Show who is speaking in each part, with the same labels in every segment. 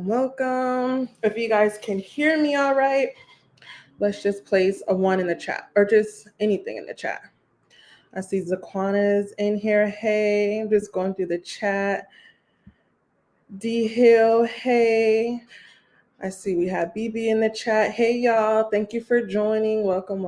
Speaker 1: Welcome. If you guys can hear me all right, let's just place a 1 in the chat or just anything in the chat. I see Zaquana's in here. Hey, I'm just going through the chat. D Hill, hey. I see we have BB in the chat. Hey, y'all. Thank you for joining. Welcome.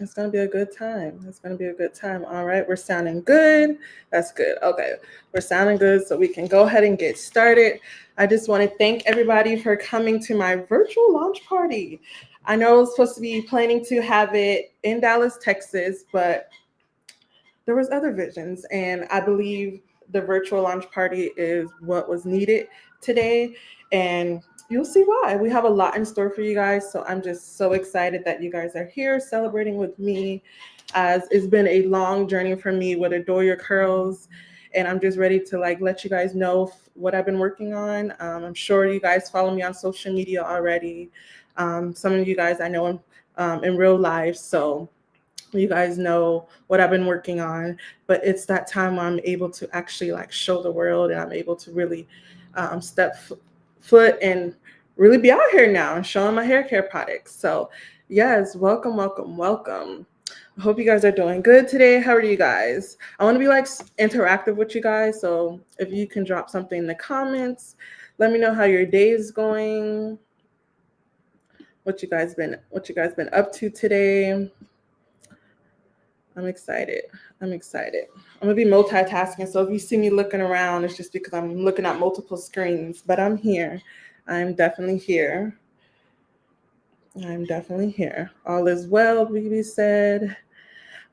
Speaker 1: It's going to be a good time. All right. We're sounding good. That's good. Okay. We're sounding good. So we can go ahead and get started. I just want to thank everybody for coming to my virtual launch party. I know I was supposed to be planning to have it in Dallas, Texas, but there was other visions. And I believe the virtual launch party is what was needed today. And you'll see why. We have a lot in store for you guys. So I'm just so excited that you guys are here celebrating with me, as it's been a long journey for me with Adore Your Curls. And I'm just ready to let you guys know what I've been working on. I'm sure you guys follow me on social media already. Some of you guys I know in real life. So you guys know what I've been working on, but it's that time where I'm able to actually show the world, and I'm able to really step foot and really be out here now and showing my hair care products. So yes, welcome. I hope you guys are doing good today. How are you guys? I want to be interactive with you guys. So if you can drop something in the comments, let me know how your day is going. What you guys been up to today? I'm excited. I'm gonna be multitasking. So if you see me looking around, it's just because I'm looking at multiple screens, but I'm here. I'm definitely here. All is well, BB said.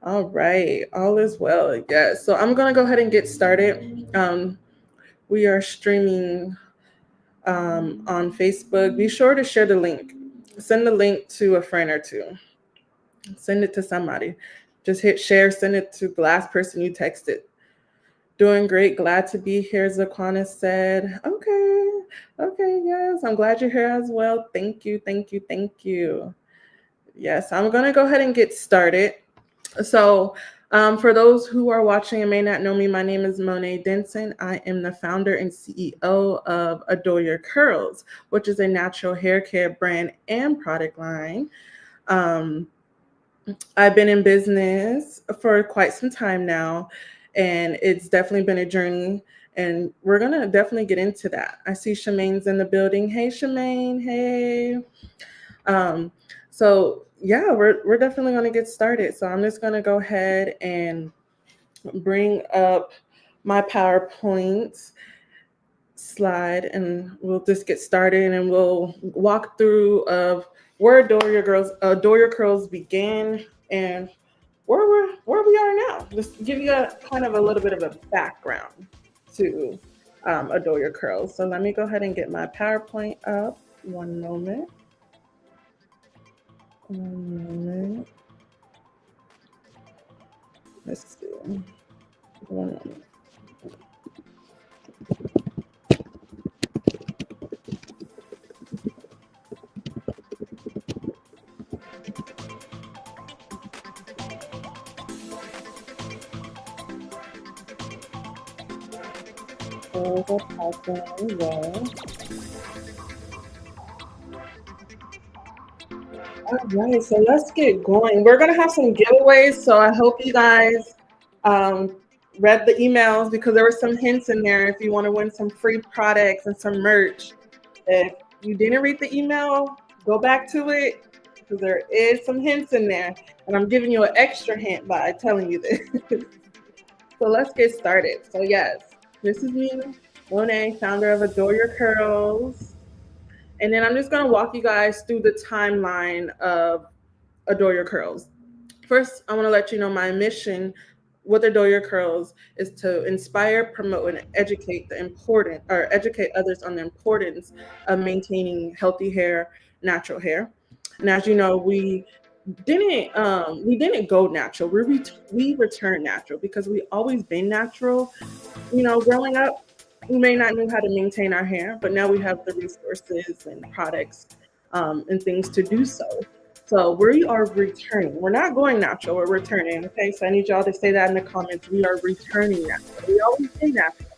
Speaker 1: All right. All is well. Yes. So I'm gonna go ahead and get started. We are streaming on Facebook. Be sure to share the link. Send the link to a friend or two. Send it to somebody. Just hit share, send it to the last person you texted. Doing great. Glad to be here, Zaquana said. Okay, yes. I'm glad you're here as well. Thank you. Yes, I'm going to go ahead and get started. So for those who are watching and may not know me, my name is Monet Denson. I am the founder and CEO of Adore Your Curls, which is a natural hair care brand and product line. I've been in business for quite some time now, and it's definitely been a journey, and we're going to definitely get into that. I see Shemaine's in the building. Hey, Shemaine. Hey. So yeah, we're definitely going to get started. So I'm just going to go ahead and bring up my PowerPoint slide, and we'll just get started, and we'll walk through of where Adore Your Curls began and where we are now. Just give you a kind of a little bit of a background to Adore Your Curls. So let me go ahead and get my PowerPoint up. One moment. Let's see. One moment. Those are popping well. All right, so let's get going. We're gonna have some giveaways, so I hope you guys um, read the emails because there were some hints in there. If you want to win some free products and some merch, if you didn't read the email, go back to it because there is some hints in there, and I'm giving you an extra hint by telling you this. So let's get started. So yes, this is me, Monet, founder of Adore Your Curls. And then I'm just going to walk you guys through the timeline of Adore Your Curls. First, I want to let you know my mission with Adore Your Curls is to inspire, promote, and educate others on the importance of maintaining healthy hair, natural hair. And as you know, we didn't go natural. We returned natural because we always been natural. Growing up, we may not know how to maintain our hair, but now we have the resources and products and things to do so. So we are returning. We're not going natural. We're returning. Okay, so I need y'all to say that in the comments. We are returning natural. We always been natural.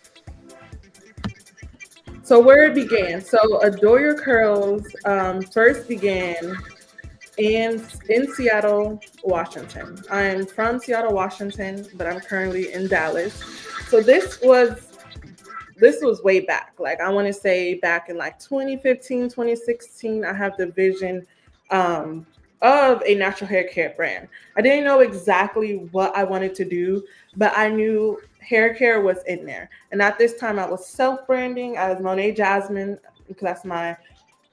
Speaker 1: So where it began. So Adore Your Curls first began in Seattle, Washington. I'm from Seattle, Washington, but I'm currently in Dallas. So this was way back. Like I want to say back in like 2015, 2016, I have the vision of a natural hair care brand. I didn't know exactly what I wanted to do, but I knew hair care was in there. And at this time, I was self-branding. I was Monet Jasmine because that's my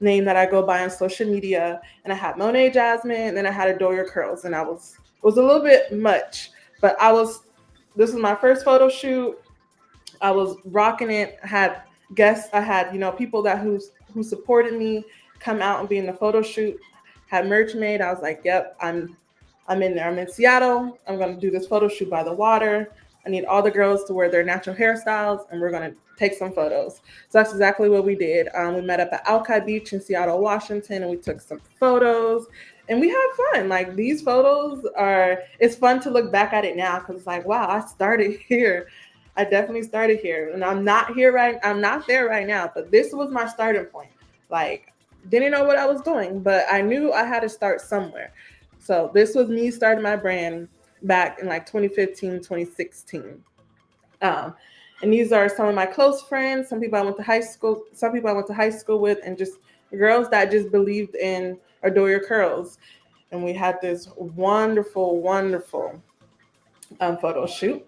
Speaker 1: name that I go by on social media. And I had Monet Jasmine, and then I had Adore Your Curls, and it was a little bit much, but this was my first photo shoot. I was rocking it. I had guests. I had people who supported me come out and be in the photo shoot. Had merch made. I was like, "Yep, I'm in there. I'm in Seattle. I'm gonna do this photo shoot by the water. I need all the girls to wear their natural hairstyles, and we're gonna take some photos." So that's exactly what we did. We met up at Alki Beach in Seattle, Washington, and we took some photos. And we had fun. Like these photos it's fun to look back at it now because it's like, wow, I started here. I definitely started here, and I'm not there right now, but this was my starting point. Like, didn't know what I was doing, but I knew I had to start somewhere. So this was me starting my brand back in like 2015, 2016. Um, and these are some of my close friends, some people I went to high school with, and just girls that just believed in Adore Your Curls. And we had this wonderful, wonderful photo shoot.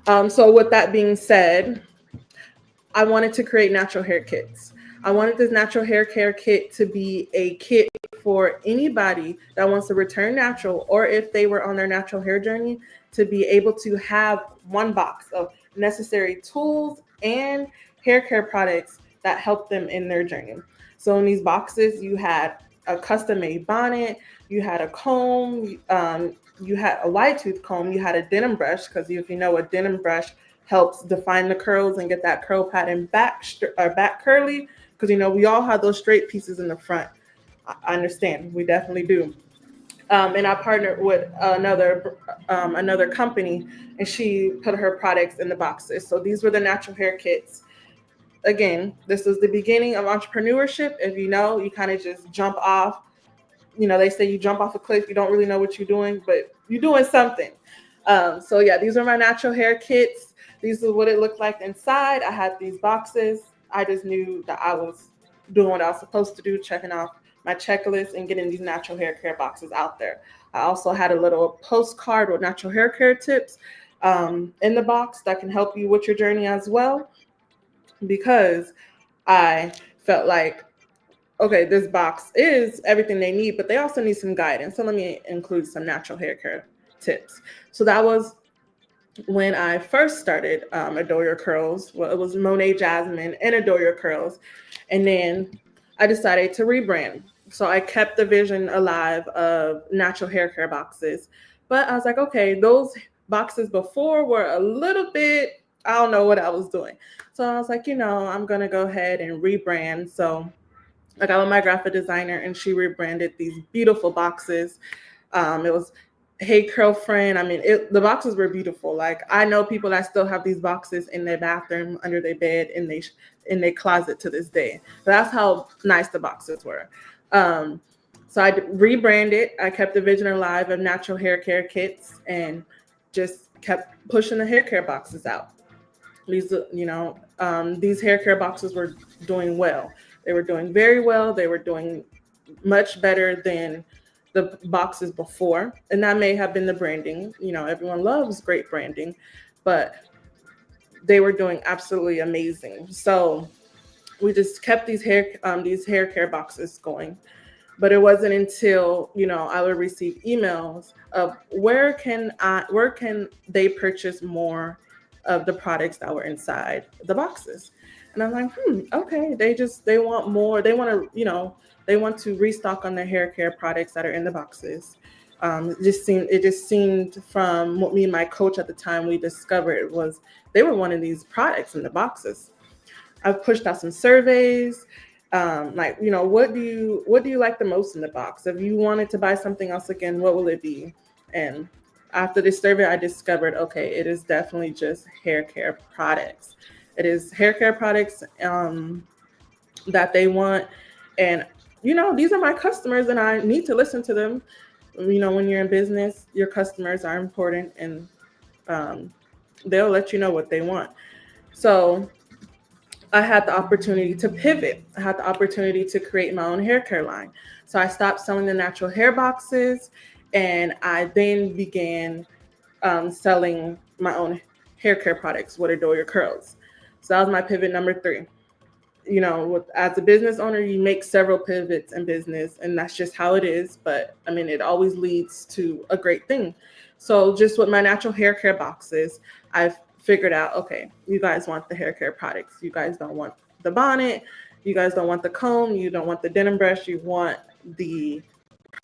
Speaker 1: So with that being said, I wanted to create natural hair kits. I wanted this natural hair care kit to be a kit for anybody that wants to return natural, or if they were on their natural hair journey, to be able to have one box of necessary tools and hair care products that help them in their journey. So in these boxes, you had a custom made bonnet, you had a comb, you had a wide tooth comb, you had a denim brush, because if you know, a denim brush helps define the curls and get that curl pattern back curly, because we all have those straight pieces in the front. I understand, we definitely do. And I partnered with another company, and she put her products in the boxes. So these were the natural hair kits. Again, this was the beginning of entrepreneurship. If you kind of just jump off. They say you jump off a cliff, you don't really know what you're doing, but you're doing something. So yeah, these are my natural hair kits. These are what it looked like inside. I had these boxes. I just knew that I was doing what I was supposed to do, checking off my checklist and getting these natural hair care boxes out there. I also had a little postcard with natural hair care tips in the box that can help you with your journey as well, because I felt like, okay, this box is everything they need, but they also need some guidance. So let me include some natural hair care tips. So that was when I first started Adore Your Curls. Well, it was Monet Jasmine and Adore Your Curls. And then I decided to rebrand. So I kept the vision alive of natural hair care boxes. But I was like, okay, those boxes before were a little bit, I don't know what I was doing. So I was like, I'm going to go ahead and rebrand. So I got with my graphic designer, and she rebranded these beautiful boxes. It was Hey Girlfriend. I mean, the boxes were beautiful. Like, I know people that still have these boxes in their bathroom, under their bed, in their closet to this day. But that's how nice the boxes were. Um, so I rebranded. I kept the vision alive of natural hair care kits and just kept pushing the hair care boxes out. These hair care boxes were doing well. They were doing very well. They were doing much better than the boxes before. And that may have been the branding. Everyone loves great branding, but they were doing absolutely amazing. So we just kept these hair care boxes going. But it wasn't until I would receive emails of where can they purchase more of the products that were inside the boxes. And I'm like, okay, they want more. They want to restock on their hair care products that are in the boxes. It just seemed from what me and my coach at the time we discovered was they were wanting these products in the boxes. I've pushed out some surveys. What do you like the most in the box? If you wanted to buy something else again, what will it be? And after this survey, I discovered, okay, it is definitely just hair care products. It is hair care products that they want. And, these are my customers and I need to listen to them. When you're in business, your customers are important, and they'll let you know what they want. So I had the opportunity to pivot. I had the opportunity to create my own hair care line. So I stopped selling the natural hair boxes, and I then began selling my own hair care products with Adore Your Curls. So that was my pivot number 3. As a business owner, you make several pivots in business, and that's just how it is. But I mean, it always leads to a great thing. So just with my natural hair care boxes, I've figured out, okay, you guys want the hair care products. You guys don't want the bonnet. You guys don't want the comb. You don't want the denim brush. You want the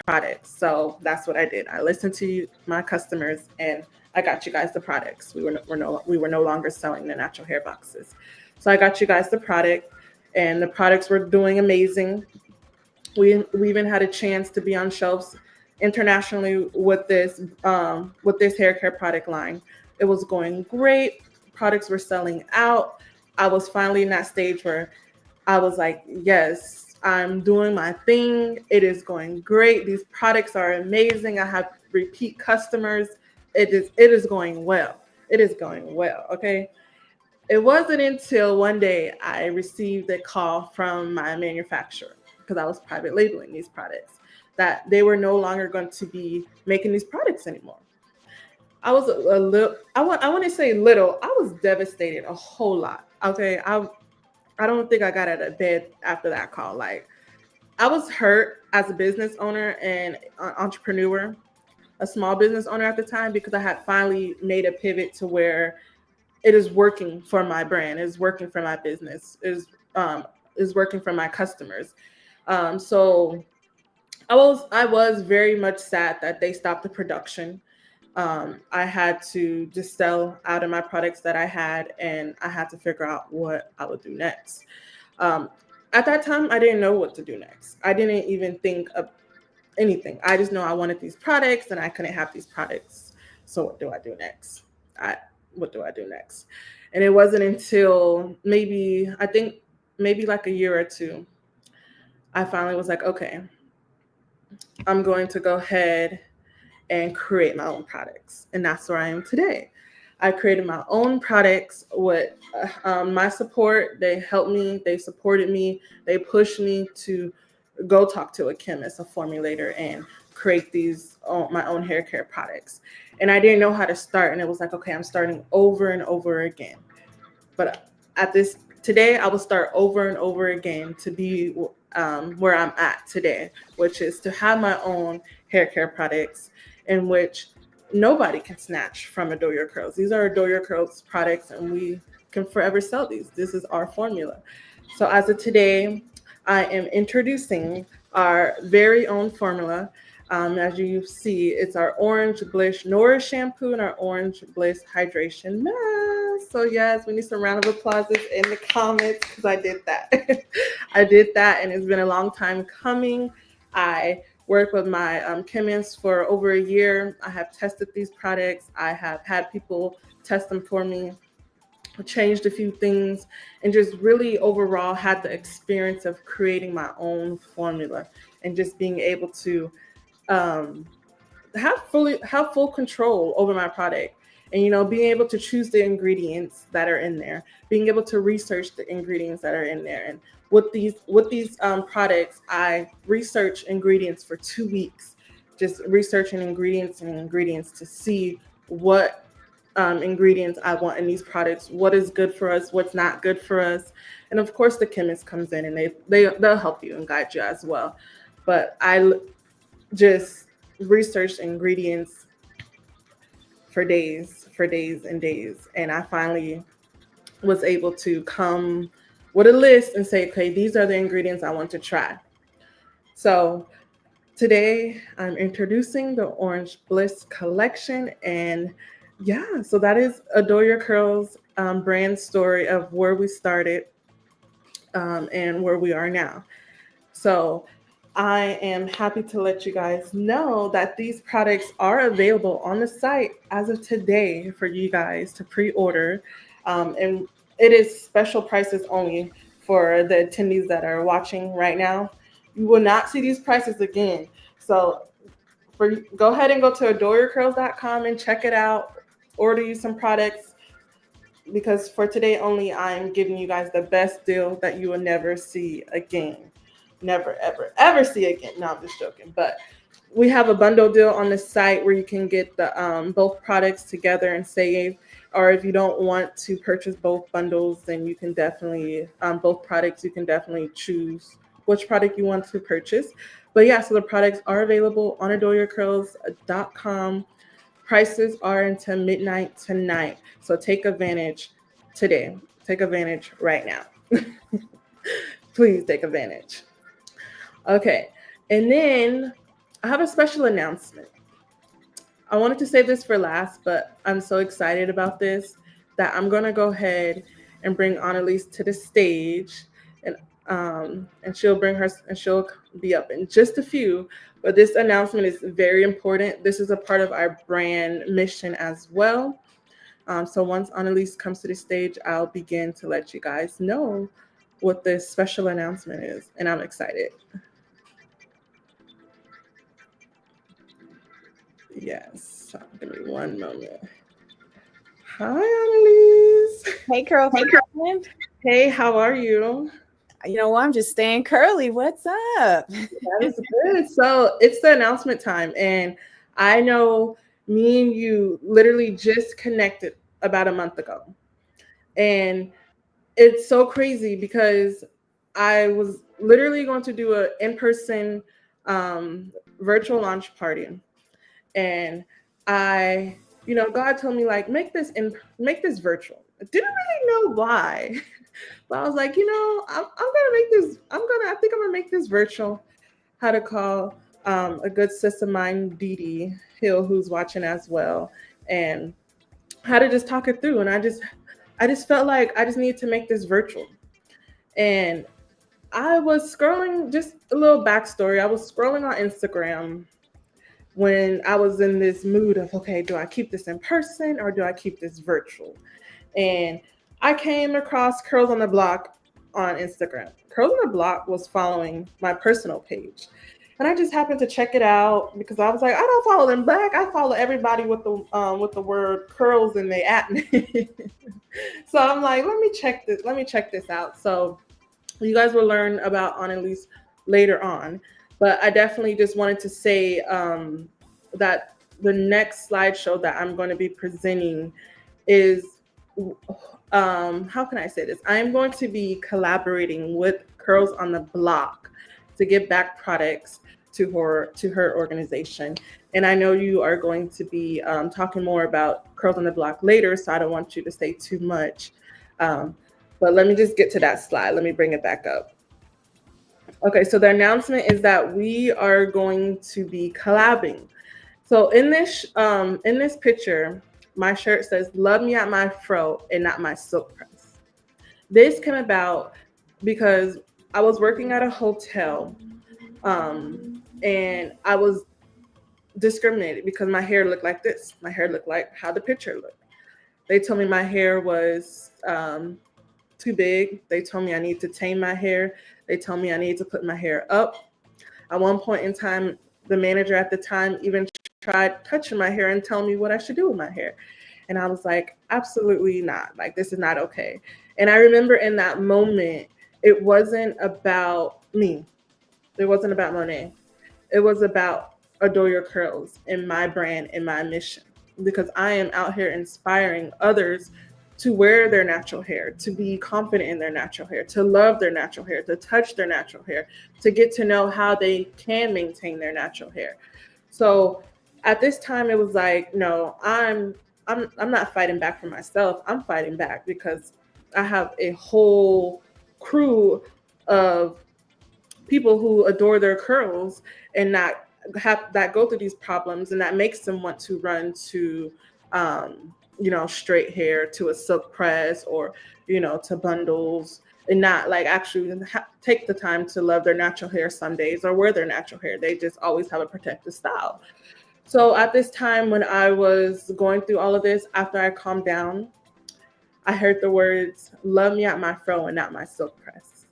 Speaker 1: products. So that's what I did. I listened to my customers, and I got you guys the products. We were no longer selling the natural hair boxes. So I got you guys the product, and the products were doing amazing. We even had a chance to be on shelves internationally with this hair care product line. It was going great. Products were selling out. I was finally in that stage where I was like, yes, I'm doing my thing. It is going great. These products are amazing. I have repeat customers. It is going well. It is going well. Okay. It wasn't until one day I received a call from my manufacturer, because I was private labeling these products, that they were no longer going to be making these products anymore. I was a little, I want to say little, I was devastated a whole lot. Okay. I don't think I got out of bed after that call. Like, I was hurt as a business owner and entrepreneur, a small business owner at the time, because I had finally made a pivot to where it is working for my brand, is working for my business, is working for my customers. So I was very much sad that they stopped the production. I had to just sell out of my products that I had, and I had to figure out what I would do next. Um, at that time, I didn't know what to do next. I didn't even think of anything. I just know I wanted these products, and I couldn't have these products. So what do I do next? I What do I do next? And it wasn't until maybe like a year or two, I finally was like, okay, I'm going to go ahead and create my own products. And that's where I am today. I created my own products with my support. They helped me, they supported me, they pushed me to go talk to a chemist, a formulator, and create my own hair care products. And I didn't know how to start. And it was like, okay, I'm starting over and over again. But today, I will start over and over again to be where I'm at today, which is to have my own hair care products in which nobody can snatch from Adore Your Curls. These are Adore Your Curls products, and we can forever sell these. This is our formula. So as of today, I am introducing our very own formula. As you see, it's our Orange Bliss Nourish shampoo and our Orange Bliss Hydration mask. So yes, we need some round of applauses in the comments, because I did that. I did that, and it's been a long time coming. I worked with my chemist for over a year. I have tested these products. I have had people test them for me, changed a few things, and just really overall had the experience of creating my own formula and just being able to um, have full control over my product. And being able to choose the ingredients that are in there, being able to research the ingredients that are in there. And with these products, I research ingredients for 2 weeks, just researching ingredients and ingredients to see what ingredients I want in these products, what is good for us, what's not good for us. And of course the chemist comes in and they'll help you and guide you as well. But just researched ingredients for days and days. And I finally was able to come with a list and say, okay, these are the ingredients I want to try. So today I'm introducing the Orange Bliss collection. And yeah, so that is Adore Your Curls brand story of where we started and where we are now. So I am happy to let you guys know that these products are available on the site as of today for you guys to pre-order. And it is special prices only for the attendees that are watching right now. You will not see these prices again. So go ahead and go to adoreyourcurls.com and check it out. Order you some products, because for today only, I'm giving you guys the best deal that you will never see again. Never, ever, ever see again. No, I'm just joking. But we have a bundle deal on the site where you can get the both products together and save. Or if you don't want to purchase both bundles, then you can definitely both products. You can definitely choose which product you want to purchase. But yeah, so the products are available on adoreyourcurls.com. Prices are until midnight tonight. So take advantage today. Take advantage right now. Please take advantage. Okay. And then I have a special announcement. I wanted to save this for last, but I'm so excited about this that I'm going to go ahead and bring Annalise to the stage. And she'll be up in just a few. But this announcement is very important. This is a part of our brand mission as well. So once Annalise comes to the stage, I'll begin to let you guys know what this special announcement is. And I'm excited. Yes. Give me one moment. Hi, Annalise.
Speaker 2: Hey, Curl.
Speaker 1: Hey, how are you?
Speaker 2: You know, I'm just staying curly. What's up?
Speaker 1: That is good. So it's the announcement time. And I know me and you literally just connected about a month ago. And it's so crazy because I was literally going to do an in-person virtual launch party. And God told me, like, make this virtual. I didn't really know why. But I was like, I think I'm gonna make this virtual. How to call a good sis of mine, Dee Dee Hill, who's watching as well, and how to just talk it through. And I just felt like I just needed to make this virtual. And I was scrolling, just a little backstory. I was scrolling on Instagram when I was in this mood of, okay, do I keep this in person or do I keep this virtual? And I came across Curls on the Block on Instagram. Curls on the Block was following my personal page. And I just happened to check it out because I was like, I don't follow them back. I follow everybody with the word curls and they at me. So I'm like, let me check this out. So you guys will learn about Annalise later on. But I definitely just wanted to say that the next slideshow that I'm going to be presenting is, how can I say this? I'm going to be collaborating with Curls on the Block to give back products to her organization. And I know you are going to be talking more about Curls on the Block later, so I don't want you to say too much. But let me just get to that slide. Let me bring it back up. Okay, so the announcement is that we are going to be collabing. So in this picture, my shirt says, "Love me at my fro and not my silk press." This came about because I was working at a hotel, and I was discriminated because my hair looked like this. My hair looked like how the picture looked. They told me my hair was too big. They told me I need to tame my hair. They told me I need to put my hair up. At one point in time, the manager at the time even tried touching my hair and telling me what I should do with my hair. And I was like, absolutely not. Like, this is not okay. And I remember in that moment, it wasn't about me. It wasn't about Monet. It was about Adore Your Curls and my brand and my mission. Because I am out here inspiring others to wear their natural hair, to be confident in their natural hair, to love their natural hair, to touch their natural hair, to get to know how they can maintain their natural hair. So at this time, it was like, no, I'm not fighting back for myself. I'm fighting back because I have a whole crew of people who adore their curls and not have that go through these problems, and that makes them want to run to straight hair, to a silk press, or to bundles, and not like actually take the time to love their natural hair some days or wear their natural hair. They just always have a protective style. So at this time, when I was going through all of this, after I calmed down, I heard the words, love me at my fro and not my silk press.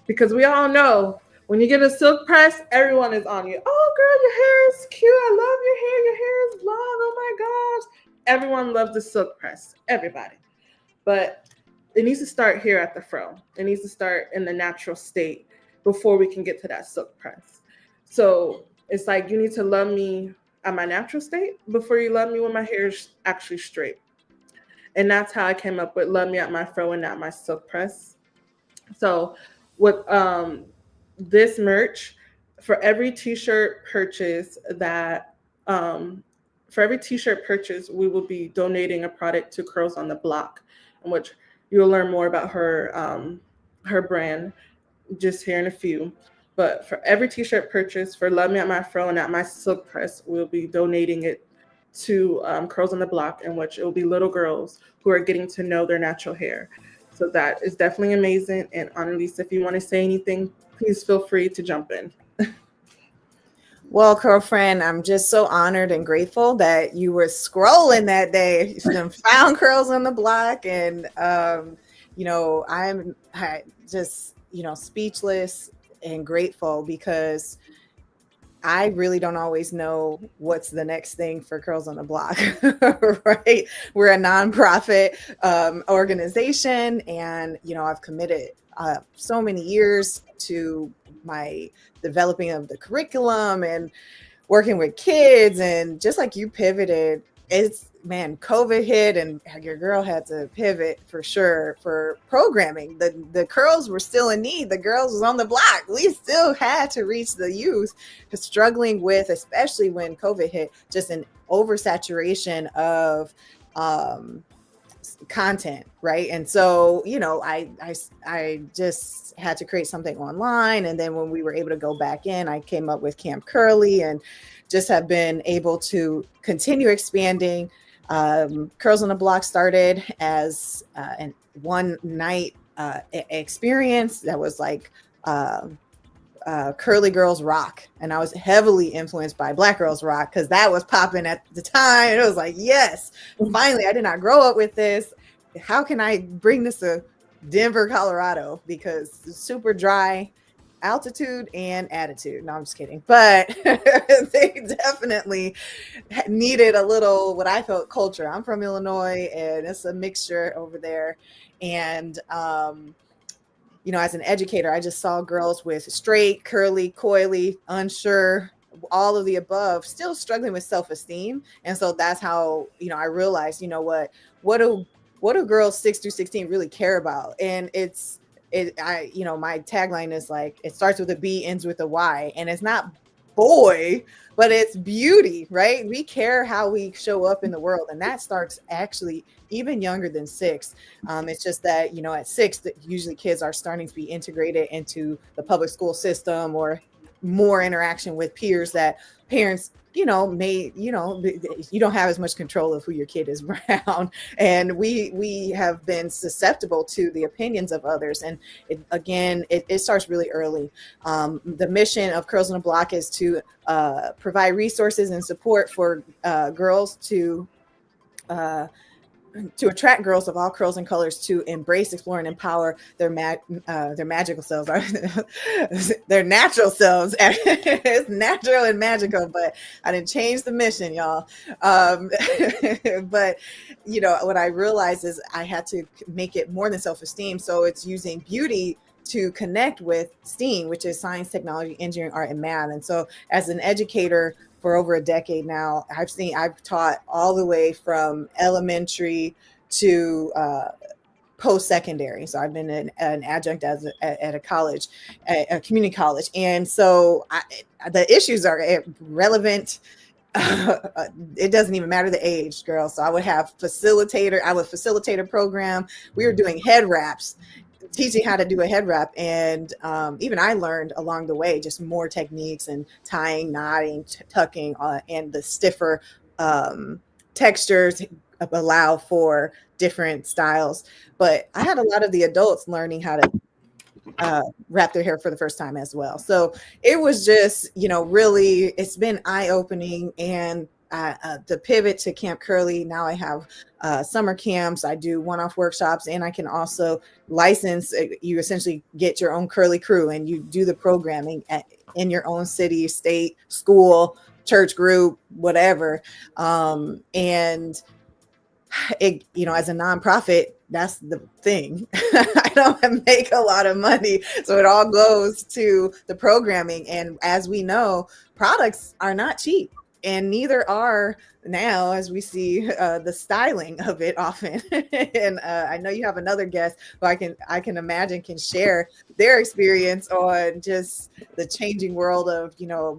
Speaker 1: Because we all know when you get a silk press, everyone is on you. Oh, girl, your hair is cute. I love your hair. Your hair is long. Oh, my gosh. Everyone loves the silk press. Everybody. But it needs to start here at the fro. It needs to start in the natural state before we can get to that silk press. So it's like you need to love me at my natural state before you love me when my hair is actually straight. And that's how I came up with love me at my fro and not my silk press. So with this merch, for every t-shirt purchase we will be donating a product to Curls on the Block, in which you'll learn more about her brand just here in a few. But for every t-shirt purchase for Love Me at My Fro and at My Silk Press, we'll be donating it to Curls on the Block, in which it will be little girls who are getting to know their natural hair. So that is definitely amazing. And Annalise, if you want to say anything, please feel free to jump in.
Speaker 2: Well, girlfriend, I'm just so honored and grateful that you were scrolling that day, found Curls on the Block, and I'm just speechless and grateful because I really don't always know what's the next thing for Curls on the Block, right? We're a nonprofit organization, and I've committed so many years to my developing of the curriculum and working with kids, and just like you pivoted, COVID hit and your girl had to pivot for sure for programming. The curls were still in need. The girls was on the block. We still had to reach the youth, struggling with, especially when COVID hit, just an oversaturation of content, right? And so I just had to create something online, and then when we were able to go back in, I came up with Camp Curly, and just have been able to continue expanding. Curls on the Block started as an one night experience that was like Curly Girls Rock, and I was heavily influenced by Black Girls Rock because that was popping at the time. It was like, yes, finally, I did not grow up with this. How can I bring this to Denver, Colorado? Because it's super dry altitude and attitude. No, I'm just kidding. But they definitely needed a little, what I felt, culture. I'm from Illinois, and it's a mixture over there. And as an educator, I just saw girls with straight, curly, coily, unsure, all of the above, still struggling with self-esteem. And so that's how, I realized, what do girls 6 through 16 really care about? And my tagline is like, it starts with a B, ends with a Y, and it's not boy, but it's beauty, right? We care how we show up in the world, and that starts actually even younger than 6. It's just that, at 6, usually kids are starting to be integrated into the public school system or more interaction with peers that parents you know, you don't have as much control of who your kid is around, and we have been susceptible to the opinions of others. And it starts really early. The mission of Curls on the Block is to provide resources and support for girls to attract girls of all curls and colors to embrace, explore, and empower their magical selves, their natural selves. It's natural and magical, but I didn't change the mission, y'all. But you know what I realized is I had to make it more than self-esteem. So it's using beauty to connect with STEAM, which is science, technology, engineering, art, and math. And so as an educator for over a decade now, I've taught all the way from elementary to post-secondary. So I've been an adjunct at a college, a community college. And so the issues are relevant. It doesn't even matter the age, girl. So I would facilitate a program. We were doing head wraps, teaching how to do a head wrap. And even I learned along the way just more techniques and tying, knotting, tucking, and the stiffer textures allow for different styles. But I had a lot of the adults learning how to wrap their hair for the first time as well. So it was just, really, it's been eye-opening. And the pivot to Camp Curly, now I have summer camps, I do one-off workshops, and I can also license. You essentially get your own curly crew and you do the programming in your own city, state, school, church group, whatever. And it, as a nonprofit, that's the thing. I don't make a lot of money. So it all goes to the programming. And as we know, products are not cheap. And neither are now, as we see, the styling of it often. And I know you have another guest who I can imagine can share their experience on just the changing world of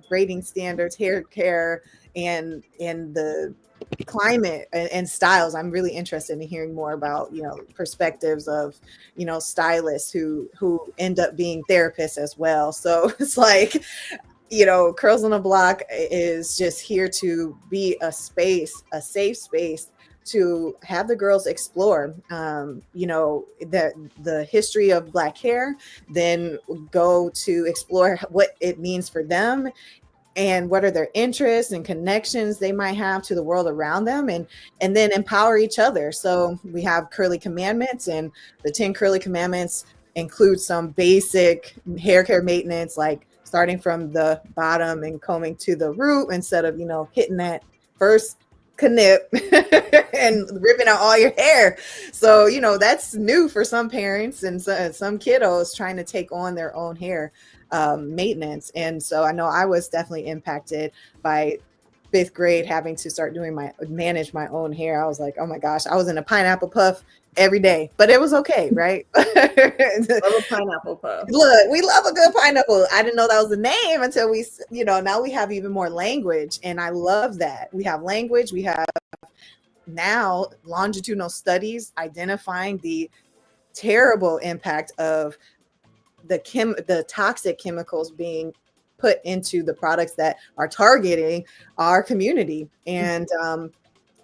Speaker 2: braiding standards, hair care, and the climate and styles. I'm really interested in hearing more about perspectives of stylists who end up being therapists as well. So it's like, Curls on the Block is just here to be a safe space to have the girls explore, the history of Black hair, then go to explore what it means for them and what are their interests and connections they might have to the world around them, and then empower each other. So we have Curly Commandments, and the 10 Curly Commandments include some basic hair care maintenance, like starting from the bottom and combing to the root instead of, hitting that first knip and ripping out all your hair. So, that's new for some parents and some kiddos trying to take on their own hair maintenance. And so I know I was definitely impacted by 5th grade having to start manage my own hair. I was like, oh my gosh, I was in a pineapple puff every day, but it was okay, right?
Speaker 1: Love a pineapple puff.
Speaker 2: Look, we love a good pineapple. I didn't know that was the name until we, now we have even more language, and I love that. We have language. We have now longitudinal studies identifying the terrible impact of the toxic chemicals being put into the products that are targeting our community. And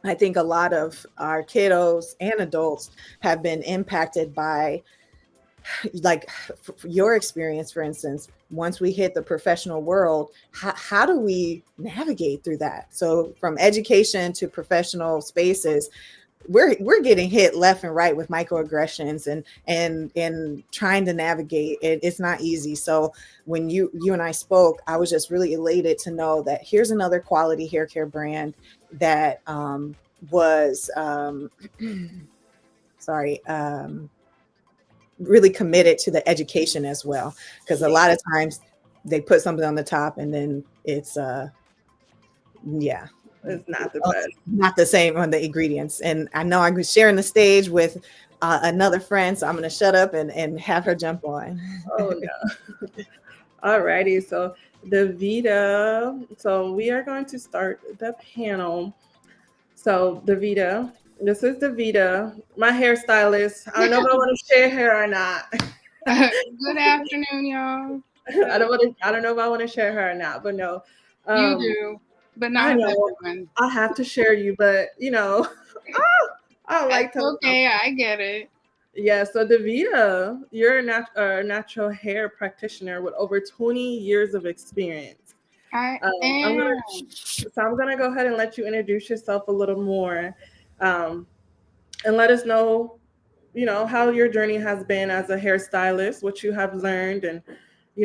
Speaker 2: I think a lot of our kiddos and adults have been impacted by, like, your experience, for instance. Once we hit the professional world, how do we navigate through that? So from education to professional spaces, we're getting hit left and right with microaggressions and trying to navigate it. It's not easy. So when you and I spoke, I was just really elated to know that here's another quality hair care brand that was really committed to the education as well. Because a lot of times they put something on the top and then it's
Speaker 1: it's not the best.
Speaker 2: Not the same on the ingredients. And I know I'm sharing the stage with another friend, so I'm going to shut up and have her jump on.
Speaker 1: Oh, no. All righty. So Davida, so we are going to start the panel. So Davida, this is Davida, my hairstylist. I don't know if I want to share her or not.
Speaker 3: Good afternoon, y'all.
Speaker 1: I don't know if I want to share her or not, but no.
Speaker 3: You do. but
Speaker 1: I
Speaker 3: not of
Speaker 1: know.
Speaker 3: everyone.
Speaker 1: I have to share you, but I don't like
Speaker 3: That's
Speaker 1: telling.
Speaker 3: okay. I get it.
Speaker 1: Yeah, so Davita, you're a natural hair practitioner with over 20 years of experience.
Speaker 3: I
Speaker 1: I'm gonna,
Speaker 3: am.
Speaker 1: so I'm gonna go ahead and let you introduce yourself a little more, um, and let us know, how your journey has been as a hairstylist, what you have learned, and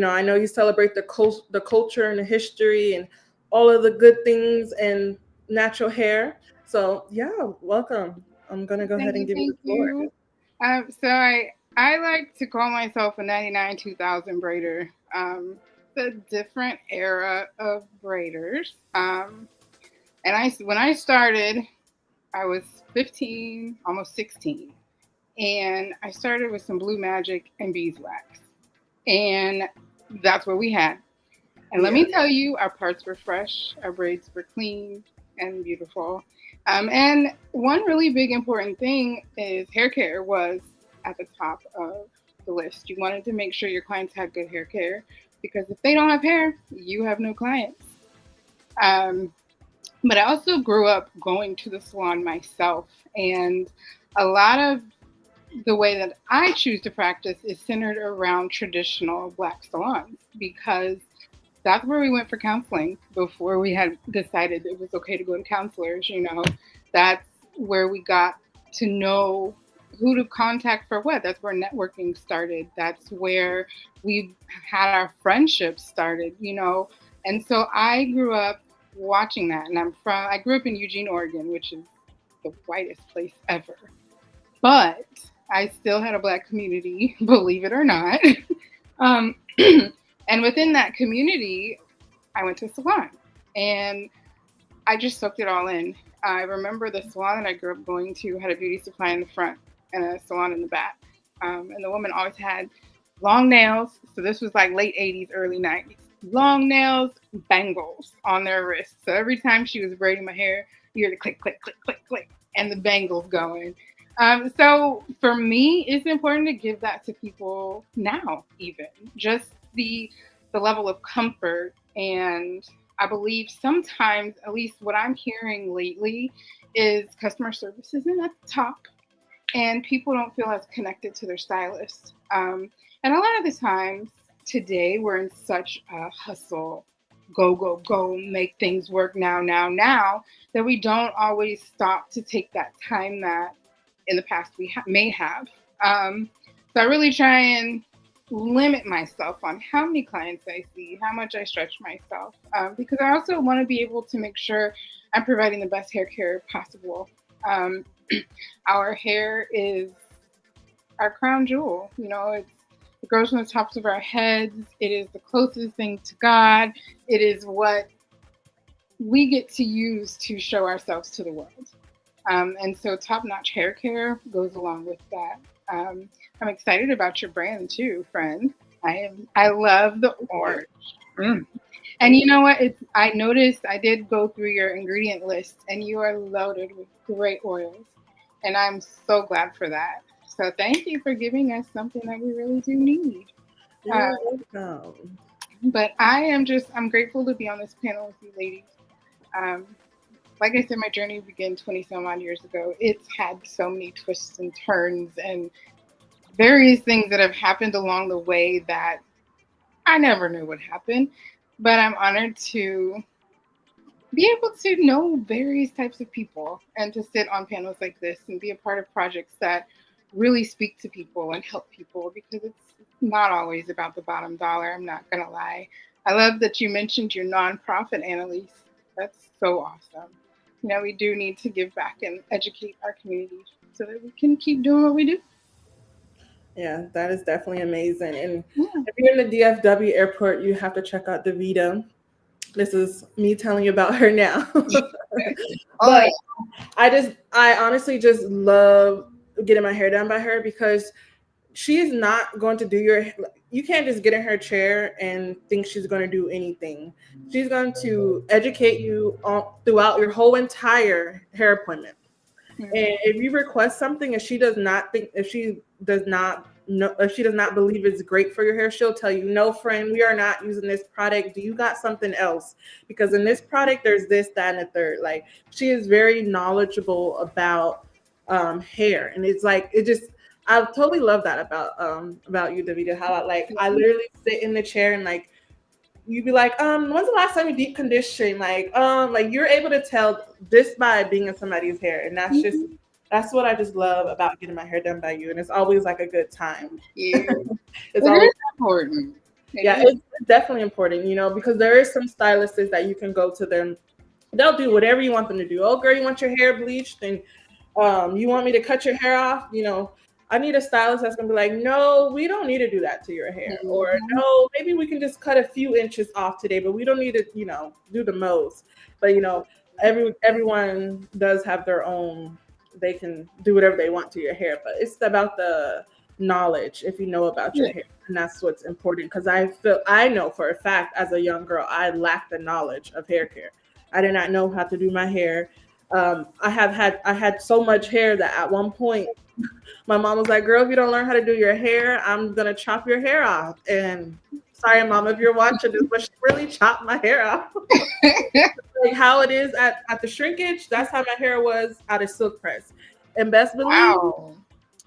Speaker 1: I know you celebrate the culture and the history and all of the good things and natural hair. So yeah, welcome. I'm gonna go ahead
Speaker 3: Thank
Speaker 1: and
Speaker 3: you.
Speaker 1: give you the
Speaker 3: Thank
Speaker 1: floor.
Speaker 3: you. So I like to call myself a 99 2000 braider. It's a different era of braiders. And when I started, I was 15, almost 16, and I started with some Blue Magic and beeswax, and that's what we had. And let me tell you, our parts were fresh, our braids were clean and beautiful. And one really big important thing is hair care was at the top of the list. You wanted to make sure your clients had good hair care because if they don't have hair, you have no clients. Um, but I also grew up going to the salon myself, and a lot of the way that I choose to practice is centered around traditional Black salons because that's where we went for counseling before we had decided it was okay to go to counselors. That's where we got to know who to contact for what. That's where networking started. That's where we had our friendships started. And so I grew up watching that. And I grew up in Eugene, Oregon, which is the whitest place ever. But I still had a Black community, believe it or not. um, and within that community, I went to a salon and I just soaked it all in. I remember the salon that I grew up going to had a beauty supply in the front and a salon in the back. And the woman always had long nails. So this was like late 80s, early 90s. Long nails, bangles on their wrists. So every time she was braiding my hair, you hear the click, click, click, click, click, and the bangles going. So for me, it's important to give that to people now, even just the level of comfort. And I believe sometimes, at least what I'm hearing lately, is customer service isn't at the top and people don't feel as connected to their stylist. And a lot of the times today, we're in such a hustle, go, go, go, make things work now, that we don't always stop to take that time that in the past we may have. So I really try and limit myself on how many clients I see, how much I stretch myself, because I also want to be able to make sure I'm providing the best hair care possible. Our hair is our crown jewel. It grows from the tops of our heads. It is the closest thing to God. It is what we get to use to show ourselves to the world. And so top-notch hair care goes along with that. I'm excited about your brand too, friend. I love the orange. And you know what? I noticed I did go through your ingredient list and you are loaded with great oils. And I'm so glad for that. So thank you for giving us something that we really do need.
Speaker 1: You're welcome.
Speaker 3: But I'm grateful to be on this panel with you ladies. Like I said, my journey began 20 some odd years ago. It's had so many twists and turns and various things that have happened along the way that I never knew would happen. But I'm honored to be able to know various types of people and to sit on panels like this and be a part of projects that really speak to people and help people, because it's not always about the bottom dollar. I'm not going to lie. I love that you mentioned your nonprofit, Annalise. That's so awesome. We do need to give back and educate our community so that we can keep doing what we do.
Speaker 1: Yeah, that is definitely amazing. And if you're in the DFW airport, you have to check out Davita. This is me telling you about her now. But I honestly just love getting my hair done by her because she is not going to do you can't just get in her chair and think she's going to do anything. She's going to educate you throughout your whole entire hair appointment. And if you request something and if she does not believe it's great for your hair, she'll tell you, no, friend, we are not using this product. Do you got something else? Because in this product, there's this, that, and the third. Like, she is very knowledgeable about hair. And it's like, I totally love that about you, Davida, how I literally sit in the chair and like, you'd be like, when's the last time you deep conditioned? Like you're able to tell this by being in somebody's hair. And that's what I just love about getting my hair done by you. And it's always like a good time.
Speaker 3: Yeah.
Speaker 1: It's always
Speaker 3: important.
Speaker 1: It's definitely important, because there is some stylists that you can go to them. They'll do whatever you want them to do. Oh, girl, you want your hair bleached and you want me to cut your hair off? I need a stylist that's gonna be like, no, we don't need to do that to your hair. Mm-hmm. Or no, maybe we can just cut a few inches off today, but we don't need to, do the most. But everyone does have their own, they can do whatever they want to your hair, but it's about the knowledge if you know about your hair. And that's what's important, because I know for a fact as a young girl, I lacked the knowledge of hair care. I did not know how to do my hair. I had so much hair that at one point my mom was like, girl, if you don't learn how to do your hair, I'm going to chop your hair off. And sorry, mom, if you're watching this, but she really chopped my hair off. Like how it is at the shrinkage, that's how my hair was out of silk press. And best believe.
Speaker 3: Wow.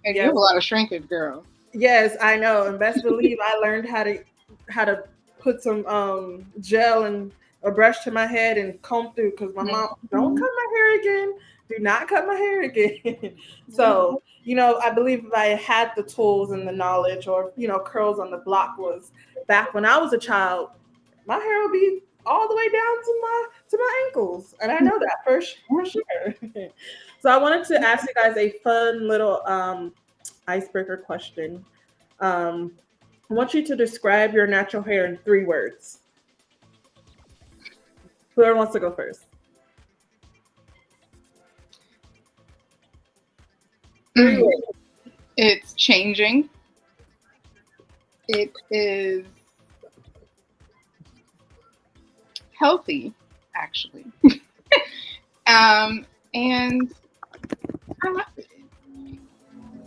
Speaker 3: And you have a lot of shrinkage, girl.
Speaker 1: Yes, I know. And best believe I learned how to put some gel and a brush to my head and comb through, because my mom, don't cut my hair again. Do not cut my hair again. So, I believe if I had the tools and the knowledge, or, curls on the block was back when I was a child, my hair would be all the way down to my ankles. And I know that for sure. So I wanted to ask you guys a fun little icebreaker question. I want you to describe your natural hair in 3 words. Whoever wants to go first.
Speaker 3: It's changing. It is healthy, actually. And I love it.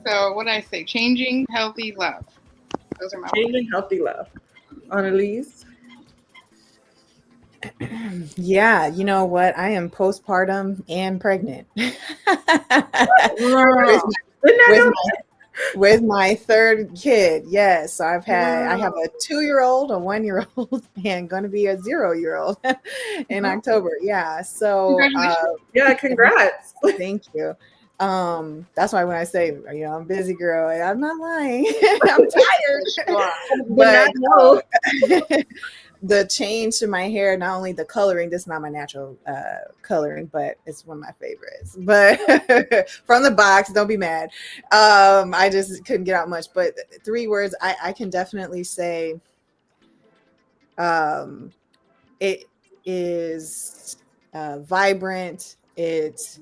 Speaker 3: So what I say, changing, healthy, love. Those are my
Speaker 1: changing, healthy, love. Annalise?
Speaker 2: Yeah, you know what? I am postpartum and pregnant. with my 3rd kid. Yes, so I have a 2-year-old, a 1-year-old, and going to be a 0-year-old in October. Yeah. So
Speaker 1: congrats.
Speaker 2: Thank you. That's why when I say, I'm a busy girl, I'm not lying. I'm tired. But no. The change to my hair, not only the coloring, this is not my natural coloring, but it's one of my favorites. But from the box, don't be mad. I just couldn't get out much. But 3 words, I can definitely say it is vibrant. It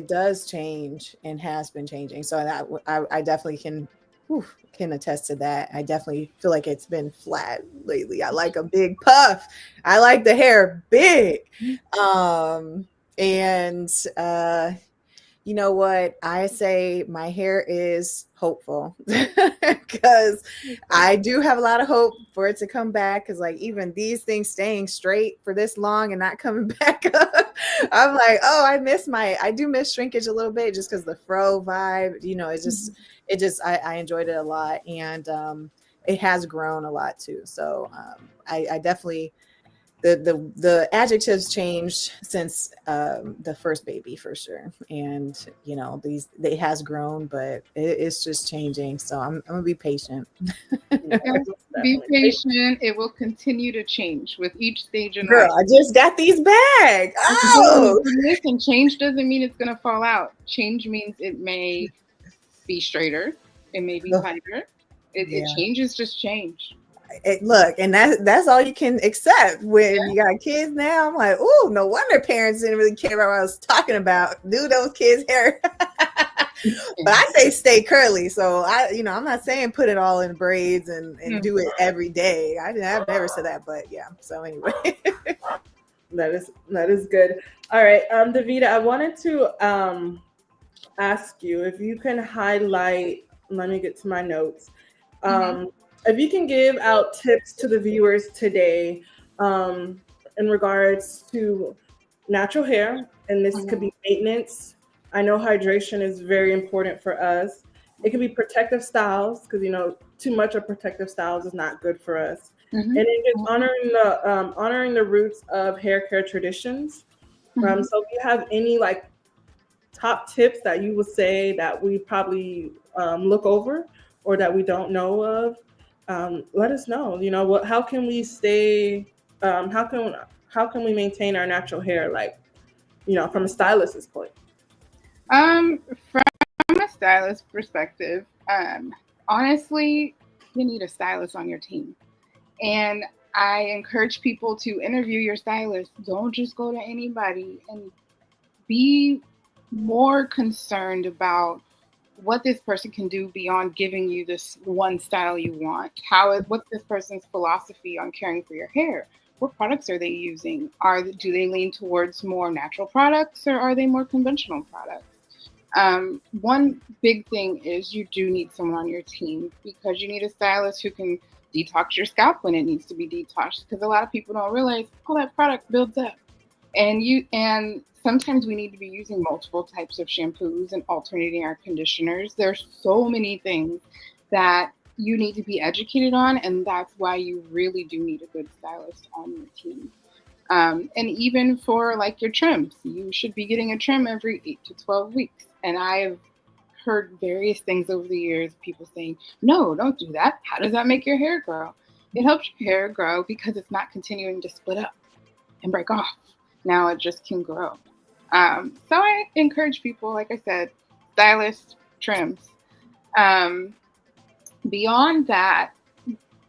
Speaker 2: does change and has been changing. So that I definitely can attest to that. I definitely feel like it's been flat lately. I like a big puff. I like the hair big. You know what? I say my hair is hopeful because I do have a lot of hope for it to come back. Because like even these things staying straight for this long and not coming back up, I'm like, oh, I do miss shrinkage a little bit just because the fro vibe, I enjoyed it a lot, and it has grown a lot too. So I definitely. The adjectives changed since the first baby for sure, and it has grown, but it's just changing. So I'm gonna be patient.
Speaker 3: Be patient. It will continue to change with each stage in
Speaker 2: life. I just got these back. Oh,
Speaker 3: listen, change doesn't mean it's gonna fall out. Change means it may be straighter. It may be tighter. It changes, just change.
Speaker 2: Look, and that's all you can accept when you got kids now. I'm like, oh, no wonder parents didn't really care about what I was talking about. Do those kids' hair. But I say stay curly. So I'm not saying put it all in braids and do it every day. I've never said that, but yeah. So anyway.
Speaker 1: That is good. All right. Davida, I wanted to ask you if you can highlight let me get to my notes. If you can give out tips to the viewers today in regards to natural hair, and this could be maintenance. I know hydration is very important for us. It could be protective styles, because too much of protective styles is not good for us. And then just honoring the roots of hair care traditions. So if you have any like top tips that you would say that we probably look over or that we don't know of, let us know. How can we stay? How can we maintain our natural hair, like from a stylist's point?
Speaker 3: From a stylist perspective, honestly, you need a stylist on your team. And I encourage people to interview your stylist. Don't just go to anybody, and be more concerned about what this person can do beyond giving you this one style you want. What's this person's philosophy on caring for your hair? What products are they using? Do they lean towards more natural products, or are they more conventional products? One big thing is you do need someone on your team, because you need a stylist who can detox your scalp when it needs to be detoxed, because a lot of people don't realize all that product builds up. And sometimes we need to be using multiple types of shampoos and alternating our conditioners. There's so many things that you need to be educated on, and that's why you really do need a good stylist on your team. And even for like your trims, you should be getting a trim every 8 to 12 weeks. And I've heard various things over the years, people saying, no, don't do that. How does that make your hair grow? It helps your hair grow because it's not continuing to split up and break off. Now it just can grow. So I encourage people, like I said, stylist, trims. Beyond that,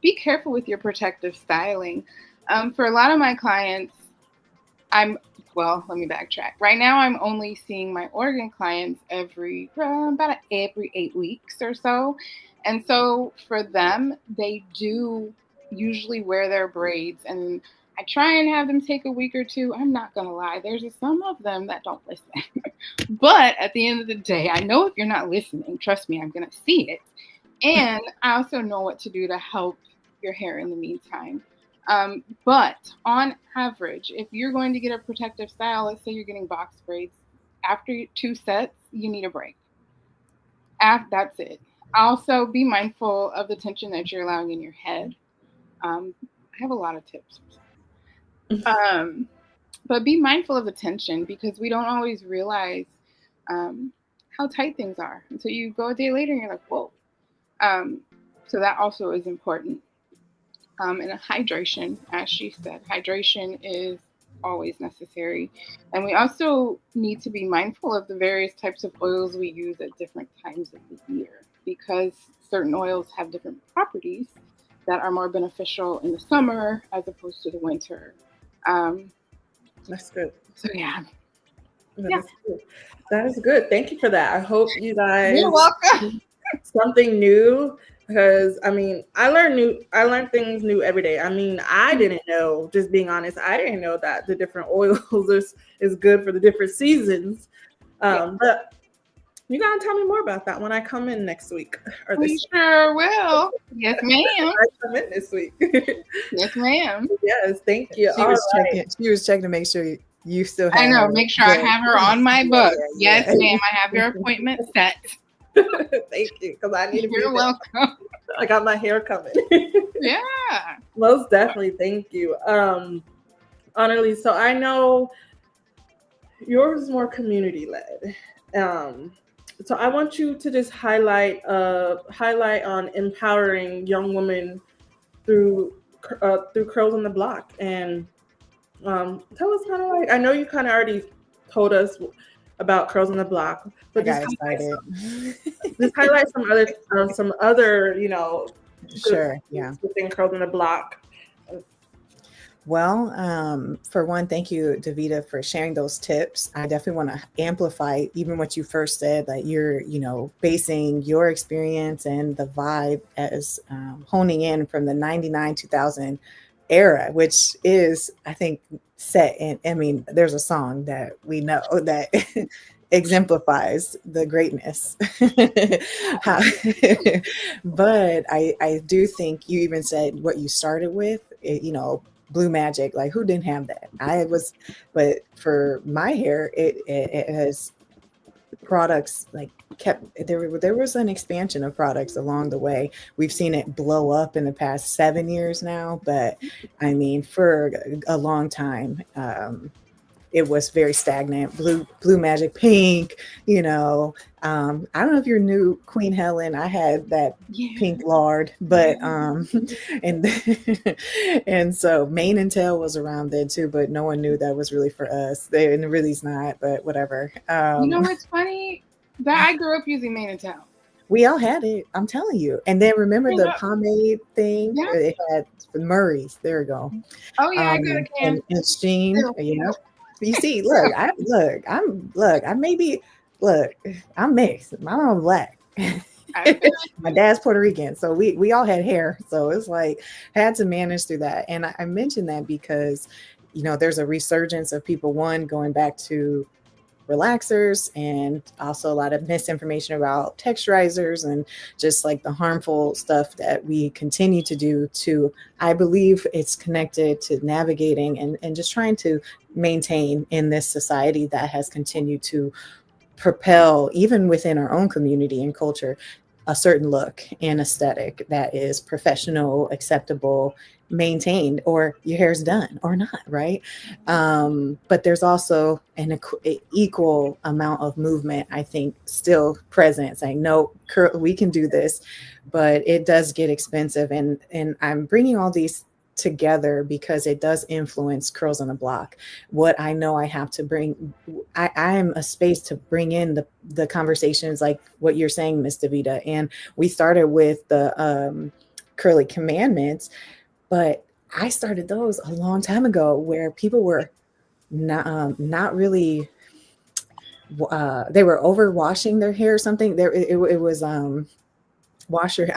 Speaker 3: be careful with your protective styling. For a lot of my clients, let me backtrack. Right now, I'm only seeing my Oregon clients every 8 weeks or so. And so for them, they do usually wear their braids, and I try and have them take a week or two. I'm not going to lie. There's some of them that don't listen. But at the end of the day, I know if you're not listening, trust me, I'm going to see it. And I also know what to do to help your hair in the meantime. But on average, if you're going to get a protective style, let's say you're getting box braids, after 2 sets, you need a break. That's it. Also, be mindful of the tension that you're allowing in your head. I have a lot of tips. But be mindful of the tension, because we don't always realize how tight things are until you go a day later and you're like, whoa. So that also is important. And hydration, as she said, hydration is always necessary. And we also need to be mindful of the various types of oils we use at different times of the year, because certain oils have different properties that are more beneficial in the summer as opposed to the winter.
Speaker 1: That's good.
Speaker 3: So yeah.
Speaker 1: That is good. Thank you for that. I hope you guys.
Speaker 3: You're welcome.
Speaker 1: Something new, because I learn things new every day. I mean, I didn't know, just being honest, I didn't know that the different oils is good for the different seasons. But you gotta tell me more about that when I come in next week. Or
Speaker 3: We sure will. Yes, ma'am.
Speaker 1: I come in this week.
Speaker 3: Yes, ma'am.
Speaker 1: Yes, thank you.
Speaker 2: She was checking to make sure you still have
Speaker 3: I know, make sure I have her on my book. Yes, ma'am. I have your appointment set.
Speaker 1: Thank you, because I need to be
Speaker 3: You're welcome.
Speaker 1: I got my hair coming.
Speaker 3: Yeah.
Speaker 1: Most definitely. Thank you. Honorly, so I know yours is more community led. So I want you to just highlight on empowering young women through Curls on the Block, and tell us kind of like, I know you kind of already told us about Curls on the Block, but just highlight some other
Speaker 2: Sure, yeah,
Speaker 1: within Curls on the Block.
Speaker 2: Well, for one, thank you, Davita, for sharing those tips. I definitely want to amplify even what you first said, that you're, basing your experience and the vibe as honing in from the 99-2000 era, which is, I think, set in, I mean, there's a song that we know that exemplifies the greatness. How- but I do think you even said what you started with, Blue Magic, like who didn't have that? But for my hair, it has products like kept there was an expansion of products along the way. We've seen it blow up in the past 7 years now, but I mean for a long time, it was very stagnant. Blue Magic Pink, I don't know if you knew Queen Helen. I had that pink lard, but and and so Mane and Tail was around then too, but no one knew that was really for us. And really's not, but whatever.
Speaker 3: You know what's funny? That I grew up using Mane and Tail.
Speaker 2: We all had it, I'm telling you. And then remember the pomade thing?
Speaker 3: Yeah.
Speaker 2: It had Murray's. There we go.
Speaker 3: Oh yeah, I got a can.
Speaker 2: And Sheen, yeah. You see, look, I'm mixed. My mom's black. My dad's Puerto Rican, so we all had hair. So it's like had to manage through that. And I mentioned that because there's a resurgence of people going back to relaxers, and also a lot of misinformation about texturizers and just like the harmful stuff that we continue to do to, I believe it's connected to navigating and just trying to maintain in this society that has continued to propel, even within our own community and culture, a certain look and aesthetic that is professional, acceptable, maintained, or your hair's done or not, right? But there's also an equal amount of movement, I think, still present, saying, no, we can do this, but it does get expensive. And I'm bringing all these together because it does influence Curls on the Block. What I know I have to bring, I am a space to bring in the conversations like what you're saying, Miss Davita. And we started with the Curly Commandments, but I started those a long time ago where people were not really, they were overwashing their hair or something. It was I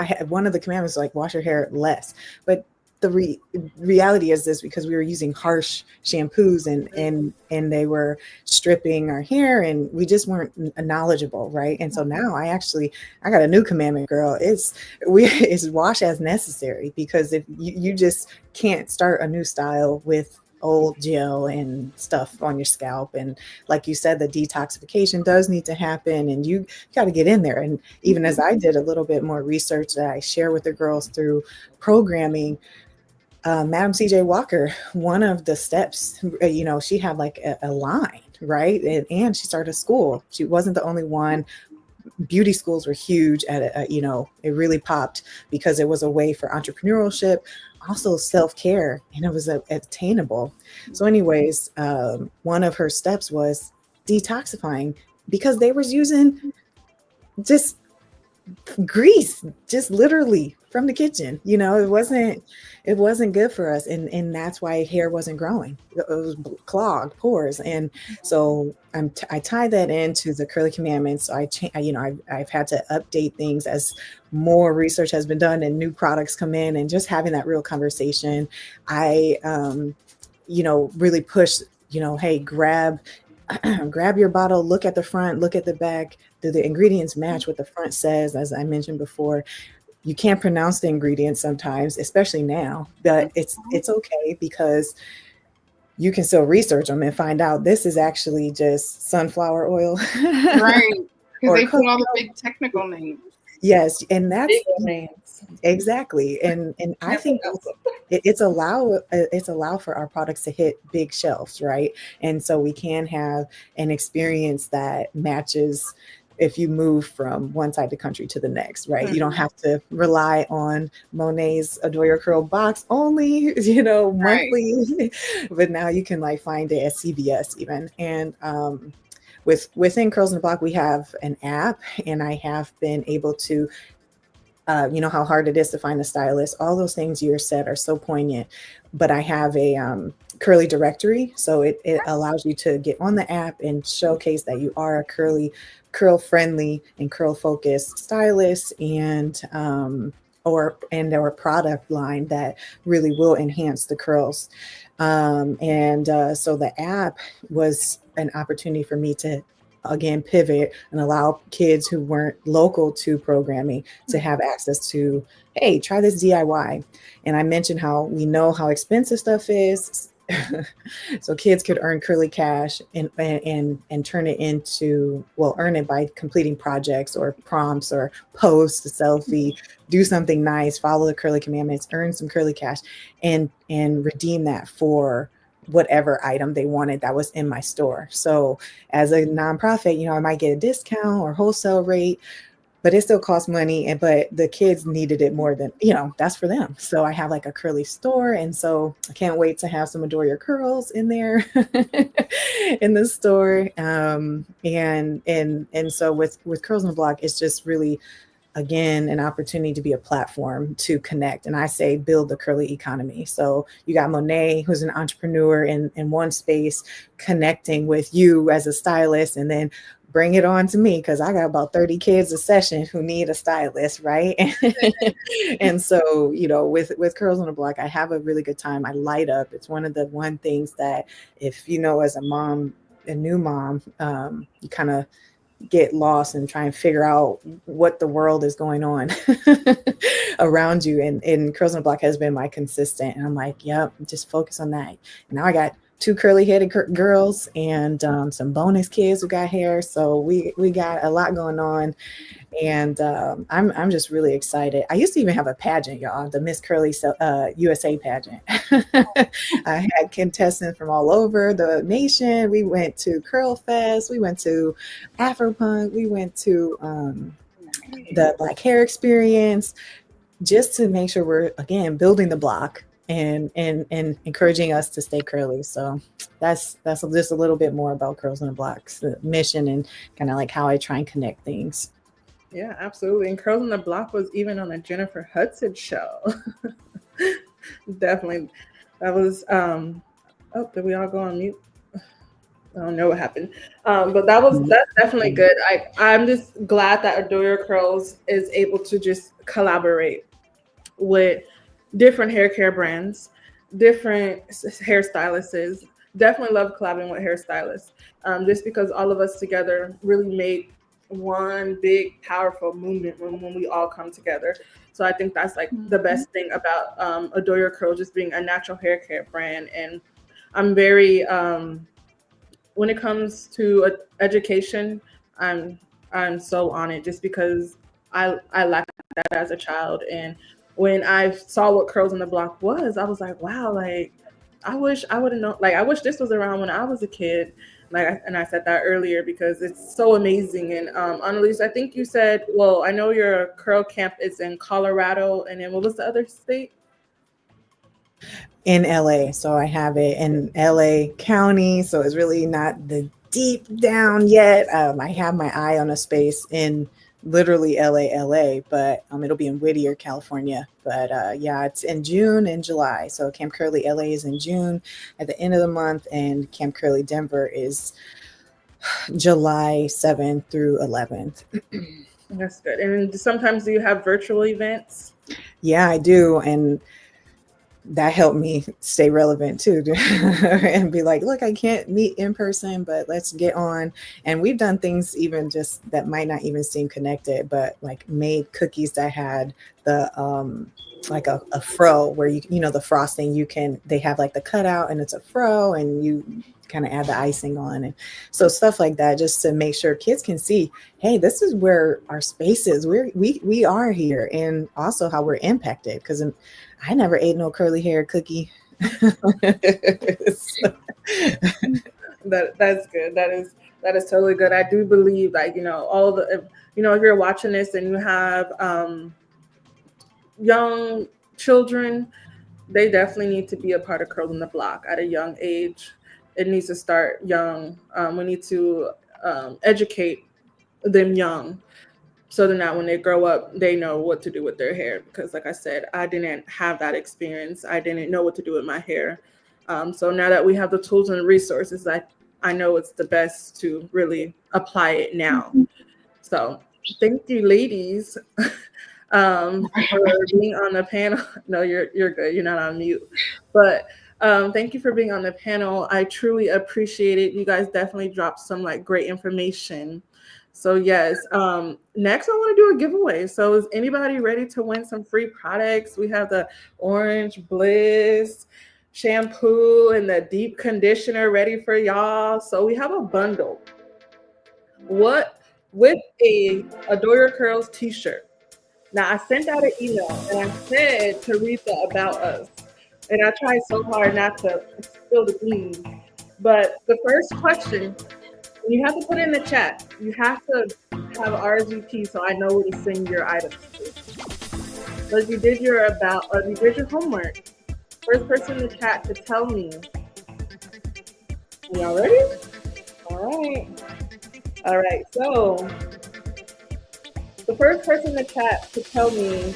Speaker 2: had one of the commandments like wash your hair less, but the reality is this, because we were using harsh shampoos and they were stripping our hair and we just weren't knowledgeable, right? And so now I got a new commandment, girl. It's wash as necessary, because if you just can't start a new style with old gel and stuff on your scalp. And like you said, the detoxification does need to happen, and you got to get in there. And even as I did a little bit more research that I share with the girls through programming, Madam CJ Walker, one of the steps, she had like a line, right? And she started a school. She wasn't the only one. Beauty schools were huge it really popped because it was a way for entrepreneurship, also self-care, and it was attainable. So anyways, one of her steps was detoxifying, because they was using just grease, just literally from the kitchen. It wasn't good for us, and that's why hair wasn't growing. It was clogged pores. And so I tie that into the Curly Commandments. So I've had to update things as more research has been done and new products come in, and just having that real conversation. I really push, hey, grab your bottle, look at the front, look at the back. Do the ingredients match what the front says? As I mentioned before, you can't pronounce the ingredients sometimes, especially now, but it's okay, because you can still research them and find out this is actually just sunflower oil.
Speaker 3: Right. Because they put all the big technical names.
Speaker 2: Yes. And that's
Speaker 1: names.
Speaker 2: Exactly. And I think it's allow for our products to hit big shelves, right? And so we can have an experience that matches if you move from one side of the country to the next, right? Mm-hmm. You don't have to rely on Monet's Adore Your Curl box only, monthly, right. But now you can like find it at CVS even. And within Curls on the Block, we have an app, and I have been able to, how hard it is to find a stylist. All those things you said are so poignant, but I have a Curly directory. So it allows you to get on the app and showcase that you are a curl friendly and curl focused stylist, and or product line that really will enhance the curls. So the app was an opportunity for me to again pivot and allow kids who weren't local to programming to have access to, hey, try this DIY. And I mentioned how we know how expensive stuff is. So kids could earn curly cash and turn it into, well, earn it by completing projects or prompts or post a selfie, do something nice, follow the curly commandments, earn some curly cash, and redeem that for whatever item they wanted that was in my store. So as a nonprofit, I might get a discount or wholesale rate, but it still costs money. But the kids needed it more than, that's for them. So I have like a curly store. And so I can't wait to have some Adore Your Curls in there in the store. And so with Curls on the Block, it's just really, again, an opportunity to be a platform to connect. And I say build the curly economy. So you got Monet, who's an entrepreneur in one space, connecting with you as a stylist, and then bring it on to me, because I got about 30 kids a session who need a stylist, right? And so, with Curls on the Block, I have a really good time. I light up. It's one of the things that, if as a mom, a new mom, you kind of get lost and try and figure out what the world is going on around you. And Curls on the Block has been my consistent. And I'm like, yep, just focus on that. And now I got 2 curly headed girls and some bonus kids who got hair. So we got a lot going on. And I'm just really excited. I used to even have a pageant, y'all, the Miss Curly USA pageant. I had contestants from all over the nation. We went to Curl Fest. We went to Afropunk. We went to the Black Hair Experience, just to make sure we're, again, building the block and encouraging us to stay curly. So that's just a little bit more about Curls on the Block's mission and kind of like how I try and connect things.
Speaker 1: Yeah, absolutely. And Curls on the Block was even on the Jennifer Hudson show. Definitely. That was, did we all go on mute? I don't know what happened. But that's definitely good. I'm just glad that Adore Your Curls is able to just collaborate with different hair care brands, different hairstylists. Definitely love collaborating with hairstylists, just because all of us together really make one big powerful movement when we all come together. So I think that's like the best thing about Adore Your Curls, just being a natural hair care brand. And I'm very when it comes to education, I'm so on it, just because I lacked that as a child. And when I saw what Curls on the Block was, I was like, wow, like I wish I would have known. Like I wish this was around when I was a kid. And I said that earlier because it's so amazing. And Annalise, I think you said, well, I know your curl camp is in Colorado, and then what was the other state?
Speaker 2: In LA. So I have it in LA County. So it's really not the deep down yet. I have my eye on a space in literally LA, but it'll be in Whittier, California. But it's in June and July. So Camp Curly LA is in June at the end of the month, and Camp Curly Denver is July 7th through 11th.
Speaker 1: That's good. And sometimes do you have virtual events?
Speaker 2: Yeah, I do. And that helped me stay relevant too, and be like, look, I can't meet in person, but let's get on. And we've done things even just that might not even seem connected, but like made cookies that had the like a fro where the frosting, they have like the cutout and it's a fro, and you kind of add the icing on. And so stuff like that, just to make sure kids can see, hey, this is where our space is. We are here, and also how we're impacted, because I never ate no curly hair cookie.
Speaker 1: That's good. That is totally good. I do believe, like, all the, if you're watching this and you have young children, they definitely need to be a part of Curls on the Block at a young age. It needs to start young. We need to educate them young, so that when they grow up, they know what to do with their hair. Because like I said, I didn't have that experience. I didn't know what to do with my hair. So now that we have the tools and resources, I know it's the best to really apply it now. So thank you, ladies, for being on the panel. No, you're good. You're not on mute. But Thank you for being on the panel. I truly appreciate it. You guys definitely dropped some like great information. So yes, next I want to do a giveaway. So is anybody ready to win some free products? We have the Orange Bliss shampoo and the deep conditioner ready for y'all. So we have a bundle. What with a Adore Your Curls t-shirt. Now I sent out an email and I said to read the about us. And I tried so hard not to spill the beans. But the first question, you have to put it in the chat. You have to have RSVP so I know where to send your items to. But you did your you did your homework. First person in the chat to tell me. Y'all ready? All right. So the first person in the chat to tell me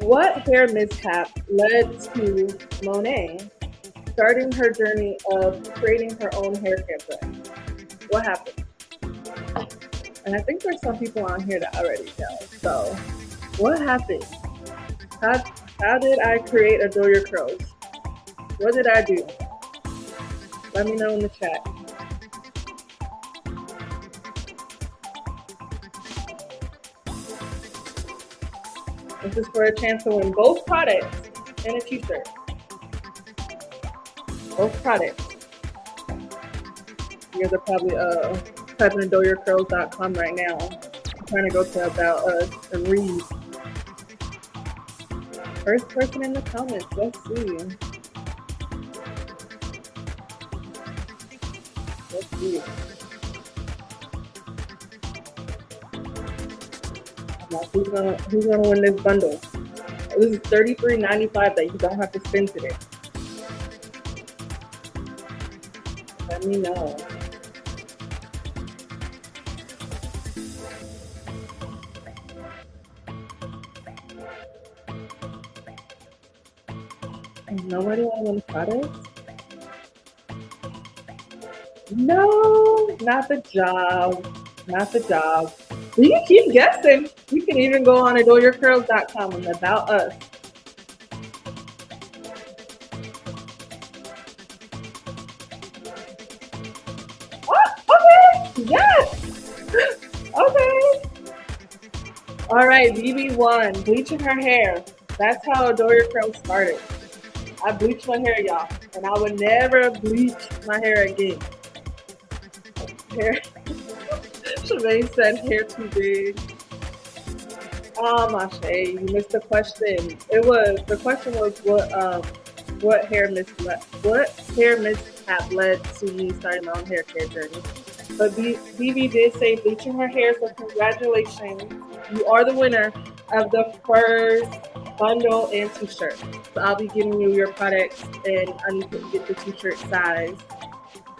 Speaker 1: what hair mishap led to Monet starting her journey of creating her own hair care brand? What happened? And I think there's some people on here that already know. So, what happened? How did I create Adore Your Curls? What did I do? Let me know in the chat. This is for a chance to win both products and a t-shirt. Both products. You guys are probably typing adoreyourcurls.com right now. I'm trying to go to About Us and read. First person in the comments. Let's see. Now, who's gonna win this bundle? This is $33.95 that you don't have to spend today. Let me know. Nobody want to win products? No, not the job. Not the job. You can keep guessing. You can even go on adoreyourcurls.com and About Us. Oh, okay. Yes. Okay. All right, BB1, bleaching her hair. That's how Adore Your Curls started. I bleached my hair, y'all, and I would never bleach my hair again. Hair. Shemaine said hair too big. Oh, Mashay, you missed the question. The question was what hair mishap led to me starting my own hair care journey. But BB did say bleaching her hair, so congratulations. You are the winner of the first bundle and t-shirt. So I'll be giving you your products, and I need to get the t-shirt size.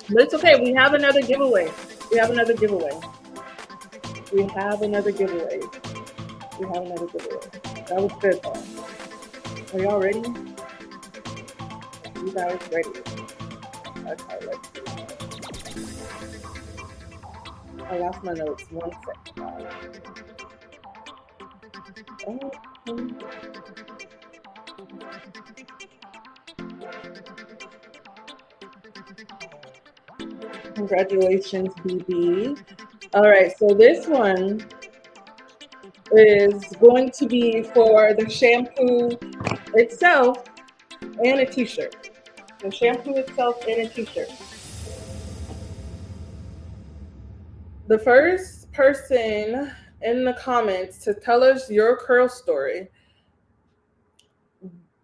Speaker 1: But it's okay. We have another giveaway. That was good, though. Are y'all ready? You guys ready? Okay, let's see. I lost my notes. 1 second. Congratulations, BB. All right, so this one is going to be for the shampoo itself and a t-shirt. The shampoo itself and a t-shirt. The first person in the comments to tell us your curl story.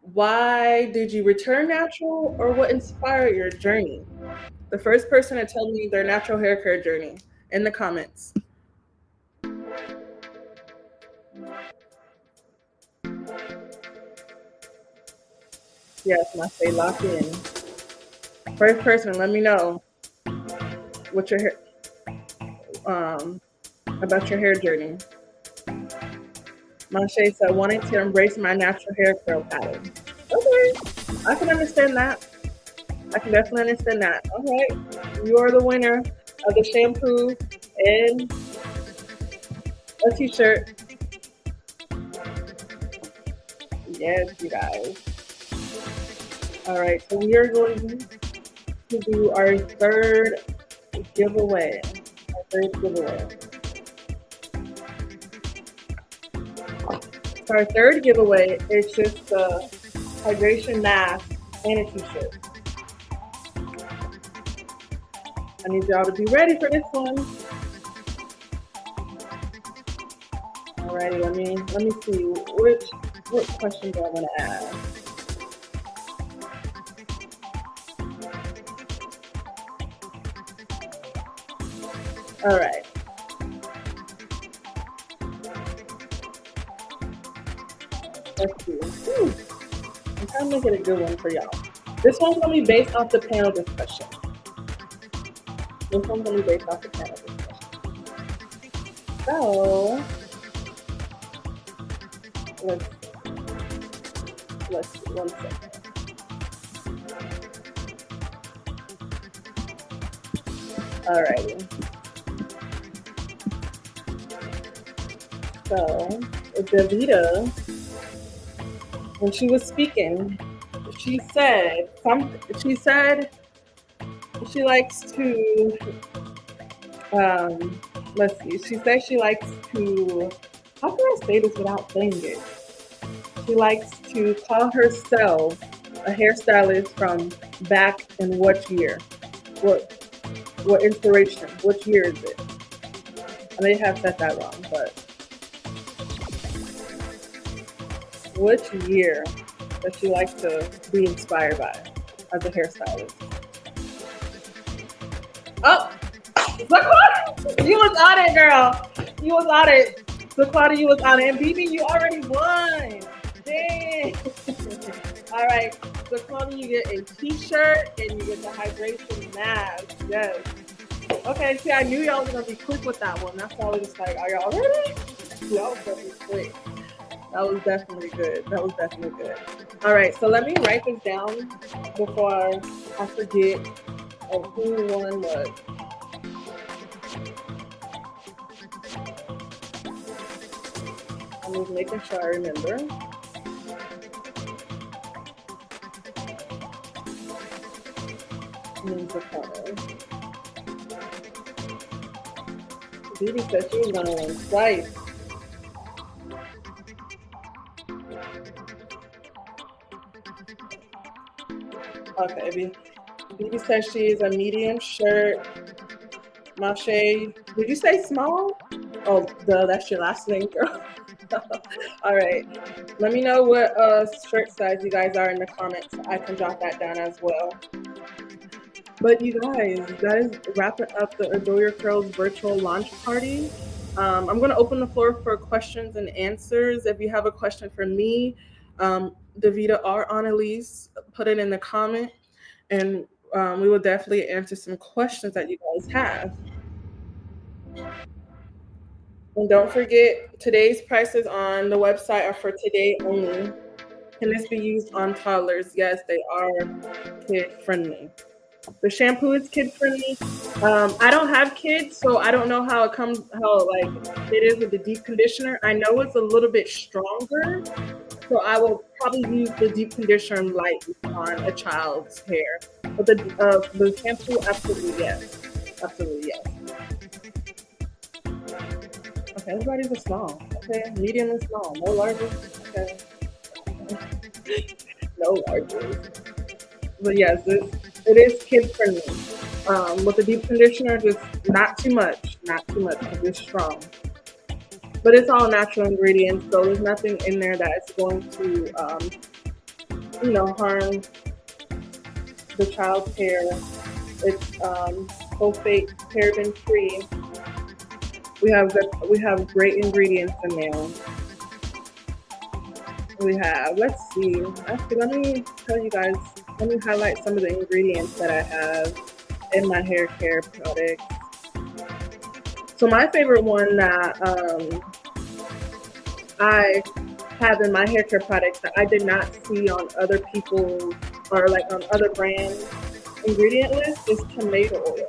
Speaker 1: Why did you return natural, or what inspired your journey? The first person to tell me their natural hair care journey in the comments. Yes, must stay locked in. First person, let me know what your hair, about your hair journey. Mashay said, wanting to embrace my natural hair curl pattern. Okay, I can understand that. I can definitely understand that. All right, you are the winner of the shampoo and a t-shirt. Yes, you guys. All right, so we are going to do our third giveaway. So our third giveaway is just a hydration mask and a t-shirt. I need y'all to be ready for this one. Alrighty, let me see what questions I want to ask. All right. Let's see. Whew. I'm trying to make it a good one for y'all. This one's gonna be based off the panel discussion. So let's see, 1 second. Alrighty. So Davida, when she was speaking, she said she likes to let's see, she says she likes to, how can I say this without saying it? She likes to call herself a hairstylist from back in what year? What inspiration? Which year is it? I may have said that wrong, but which year does she like to be inspired by as a hairstylist? Oh, Zaquana, you was on it, girl. You was on it. Zaquana, you was on it. And BB, you already won. Dang. All right, Zaquana, you get a t-shirt and you get the hydration mask. Yes. Okay, see, I knew y'all was gonna be quick with that one. That's why I was just like, are y'all ready? Y'all was gonna be quick. That was definitely good. All right, so let me write this down before I forget of who won what. I'm just making sure I remember. Didi said she was gonna win twice. Okay, Didi says she is a medium shirt. Mache, did you say small? Oh, duh, that's your last name, girl. All right. Let me know what shirt size you guys are in the comments. I can jot that down as well. But you guys, that is wrapping up the Adore Your Curls virtual launch party. I'm going to open the floor for questions and answers. If you have a question for me, Davida or Annalise, put it in the comment, and we will definitely answer some questions that you guys have. And don't forget, today's prices on the website are for today only. Can this be used on toddlers? Yes, they are kid friendly. The shampoo is kid friendly. I don't have kids, so I don't know how it is with the deep conditioner. I know it's a little bit stronger, so I will probably use the deep conditioner lightly on a child's hair. But the shampoo, absolutely yes. Okay, everybody's a small. Okay, medium and small. No larges. Okay. No larges. But yes, it is kid friendly. With the deep conditioner, just not too much, just strong. But it's all natural ingredients, so there's nothing in there that's going to, harm the child's hair. It's sulfate, paraben free. We have great ingredients in there. We have, let's see. Actually, let me tell you guys. Let me highlight some of the ingredients that I have in my hair care products. So my favorite one that I have in my hair care products that I did not see on other people's or like on other brands' ingredient list is tomato oil.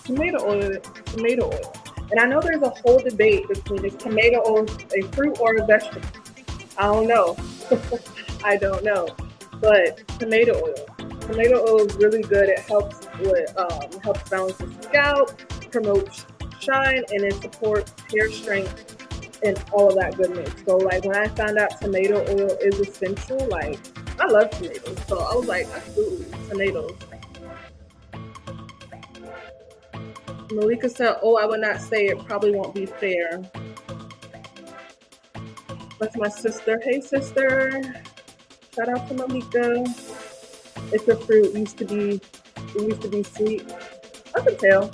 Speaker 1: Tomato oil. And I know there's a whole debate between is tomato oil a fruit or a vegetable. I don't know. I don't know. But tomato oil. Tomato oil is really good. It helps with helps balance the scalp, promotes shine, and it supports hair strength and all of that goodness. So like when I found out tomato oil is essential, like I love tomatoes. So I was like, absolutely, tomatoes. Malika said, oh, I would not say it probably won't be fair. That's my sister. Hey sister. Shout out to Malika. It's a fruit. It used to be sweet. I can tell.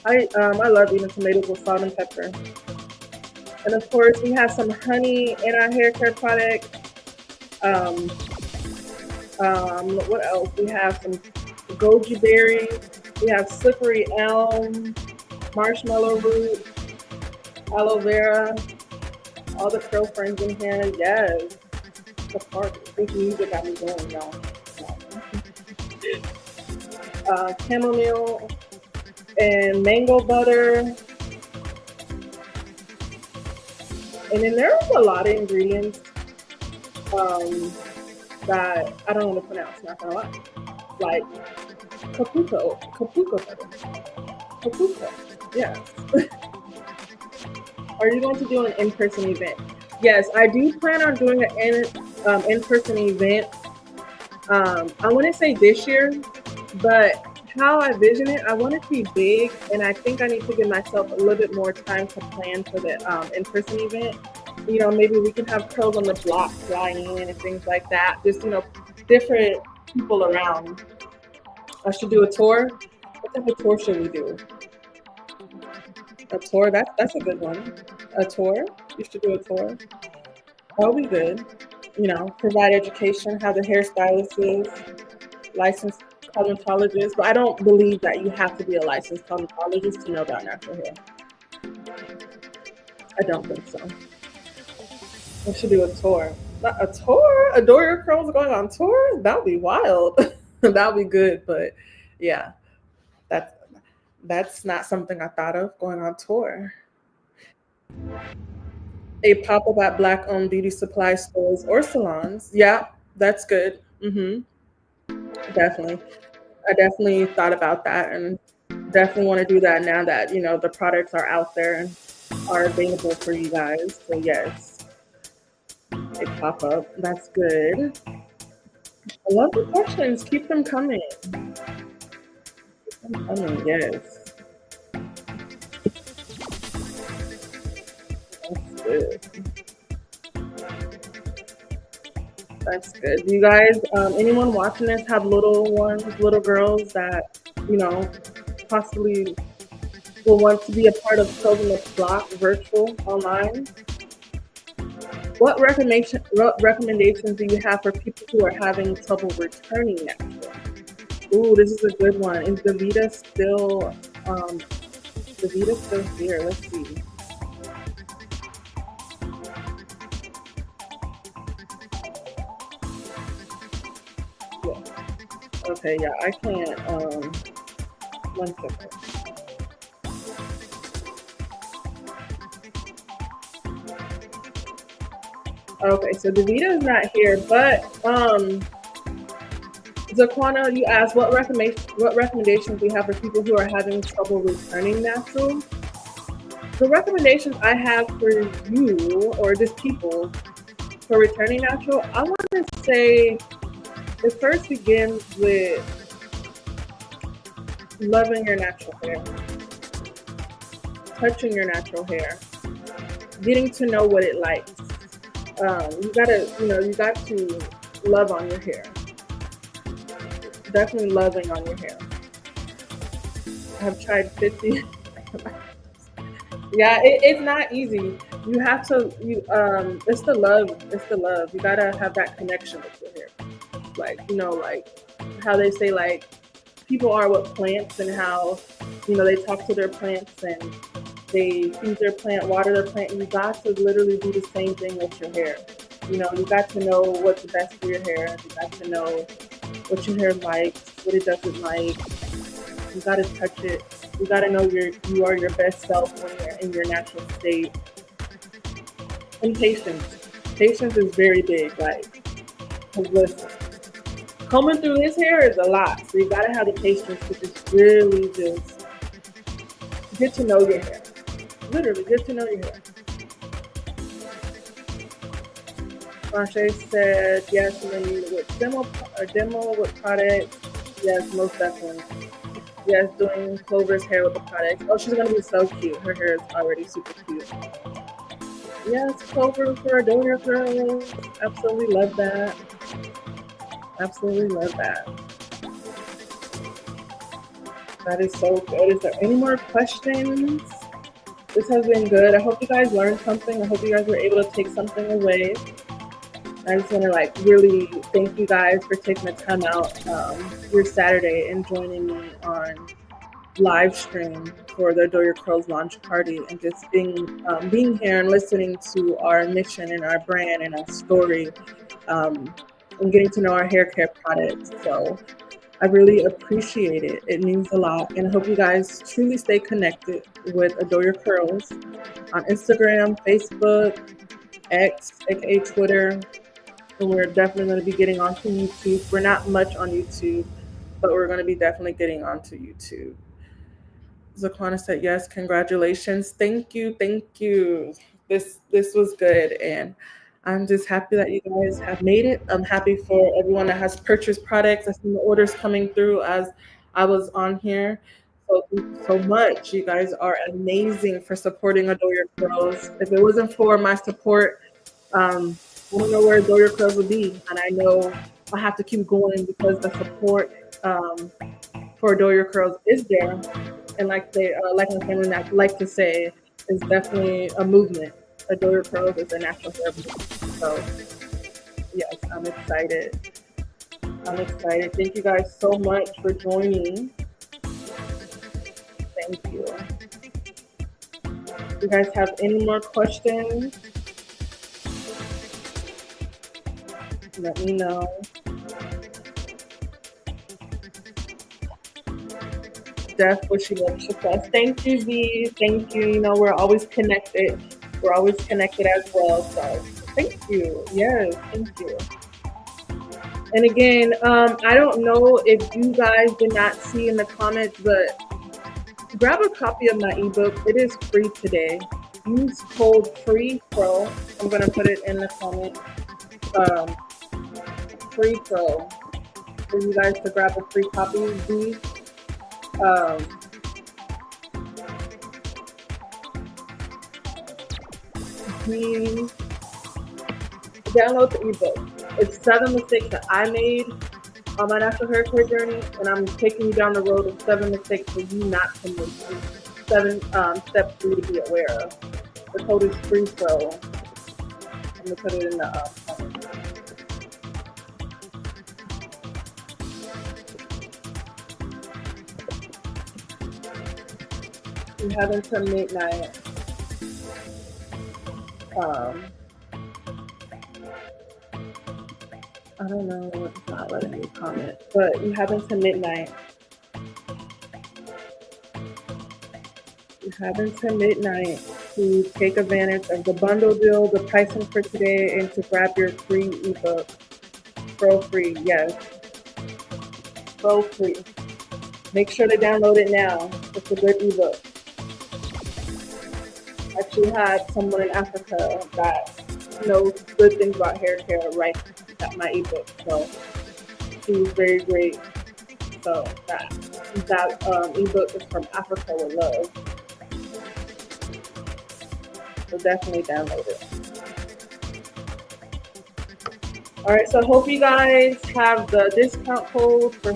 Speaker 1: I love eating tomatoes with salt and pepper. And of course we have some honey in our hair care product. What else? We have some goji berry. We have slippery elm, marshmallow root, aloe vera, all the girlfriends in here. Yes, the party. This music got me going, y'all. Chamomile and mango butter. And then there's a lot of ingredients that I don't want to pronounce, not gonna lie. Like Caputo butter. Caputo, yes. Are you going to do an in-person event? Yes, I do plan on doing an in-person event. I wouldn't say this year, but how I vision it, I want it to be big, and I think I need to give myself a little bit more time to plan for the in-person event. You know, maybe we can have Curls on the Block flying in and things like that. Just, you know, different people around. I should do a tour. What type of tour should we do? A tour? That's a good one. A tour? You should do a tour. That'll be good. You know, provide education, how the hairstylist is, licensed cosmetologist. But I don't believe that you have to be a licensed cosmetologist to know about natural hair. I don't think so. We should do a tour. A tour? Adore Your Curls going on tour? That would be wild. That would be good. But yeah, that's not something I thought of, going on tour. A pop-up at Black-owned beauty supply stores or salons. Yeah, that's good. Definitely. I definitely thought about that and definitely want to do that now that, you know, the products are out there and are available for you guys. So yes, a pop-up. That's good. I love the questions. Keep them coming. Keep them coming, yes. That's good. That's good. Do you guys, anyone watching this have little ones, little girls that, you know, possibly will want to be a part of Curls on the Block virtual online? What recommendations do you have for people who are having trouble returning natural? Ooh, this is a good one. Is Davita still here? Let's see. Yeah. Okay, yeah, I can't. One second. Okay, so Davita is not here, but Zaquana, you asked what recommendations we have for people who are having trouble returning natural. The recommendations I have for you, or just people, for returning natural, I want to say it first begins with loving your natural hair, touching your natural hair, getting to know what it likes. You got to love on your hair. Definitely loving on your hair. I have tried 50. Yeah, it's not easy. You have to, it's the love. It's the love. You gotta have that connection with your hair. Like, you know, like how they say, like, people are with plants and how, you know, they talk to their plants and they feed their plant, water their plant. You got to literally do the same thing with your hair. You know, you got to know what's best for your hair. You got to know what your hair likes, what it doesn't like. You got to touch it. You got to know you are your best self when you're in your natural state. And patience. Patience is very big. Like, listen, combing through this hair is a lot, so you gotta have the patience to just really just get to know your hair. Literally, get to know your hair. Marche said yes, and then with demo with products. Yes, most definitely. Yes, doing Clover's hair with the products. Oh, she's gonna be so cute. Her hair is already super cute. Yes, Clover for donor curls. Absolutely love that. Absolutely love that. That is so good. Is there any more questions? This has been good. I hope you guys learned something. I hope you guys were able to take something away. I just want to really thank you guys for taking the time out your Saturday and joining me on live stream for the Adore Your Curls launch party, and just being here and listening to our mission and our brand and our story, and getting to know our hair care products. So I really appreciate it. It means a lot. And I hope you guys truly stay connected with Adore Your Curls on Instagram, Facebook, X, aka Twitter. And we're definitely going to be getting onto YouTube. We're not much on YouTube, but we're going to be definitely getting onto YouTube. Zaquana said, yes, congratulations. Thank you. Thank you. This was good. And I'm just happy that you guys have made it. I'm happy for everyone that has purchased products. I see the orders coming through as I was on here. So thank you so much. You guys are amazing for supporting Adore Your Curls. If it wasn't for my support, I don't know where Adore Your Curls would be. And I know I have to keep going because the support for Adore Your Curls is there. And like my family like to say, is definitely a movement. Adore Your Curls is a national hair movement. So yes, I'm excited. Thank you guys so much for joining. Thank you. If you guys have any more questions, let me know. Steph, wishing you success. Thank you, V. Thank you. You know, we're always connected. We're always connected as well. So thank you. Yes, thank you. And again, I don't know if you guys did not see in the comments, but grab a copy of my ebook. It is free today. Use code FREEPRO. I'm going to put it in the comment. FREEPRO. For you guys to grab a free copy. V. Please download the ebook. It's 7 mistakes that I made on my natural hair care journey, and I'm taking you down the road of 7 mistakes for you not to make. 7 steps for you to be aware of. The code is FREEPRO. I'm gonna put it in the comments. We have until midnight. I don't know what's not letting me comment, but you have until midnight. You have until midnight to take advantage of the bundle deal, the pricing for today, and to grab your free ebook. Pro free, yes. Pro free. Make sure to download it now. It's a good ebook. I actually had someone in Africa that knows good things about hair care write my ebook, so she was very great. So that ebook is from Africa with Love. So definitely download it. All right, so I hope you guys have the discount code for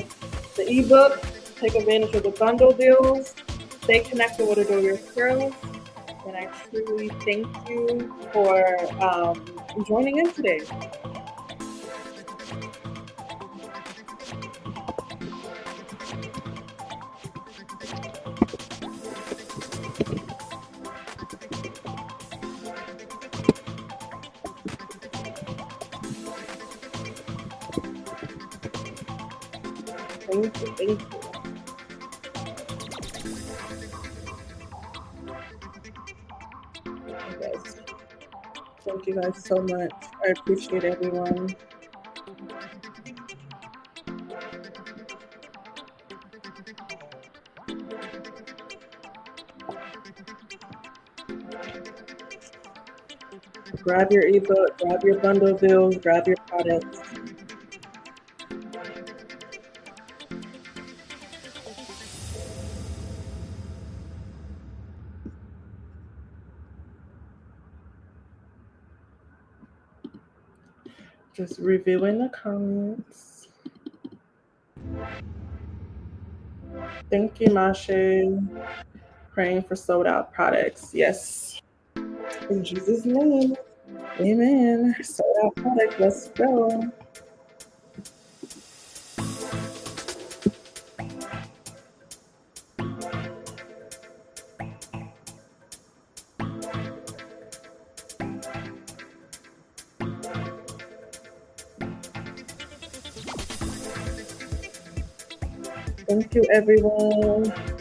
Speaker 1: the ebook. Take advantage of the bundle deals. Stay connected with Adore Your Curls. And I truly thank you for joining in today. Thank you, thank you. Yes. Thank you guys so much. I appreciate everyone. Grab your ebook, grab your bundle of bills, grab your products. Just reviewing the comments. Thank you, Mashe. Praying for sold out products. Yes. In Jesus' name. Amen. Sold out product. Let's go. Thank you, everyone.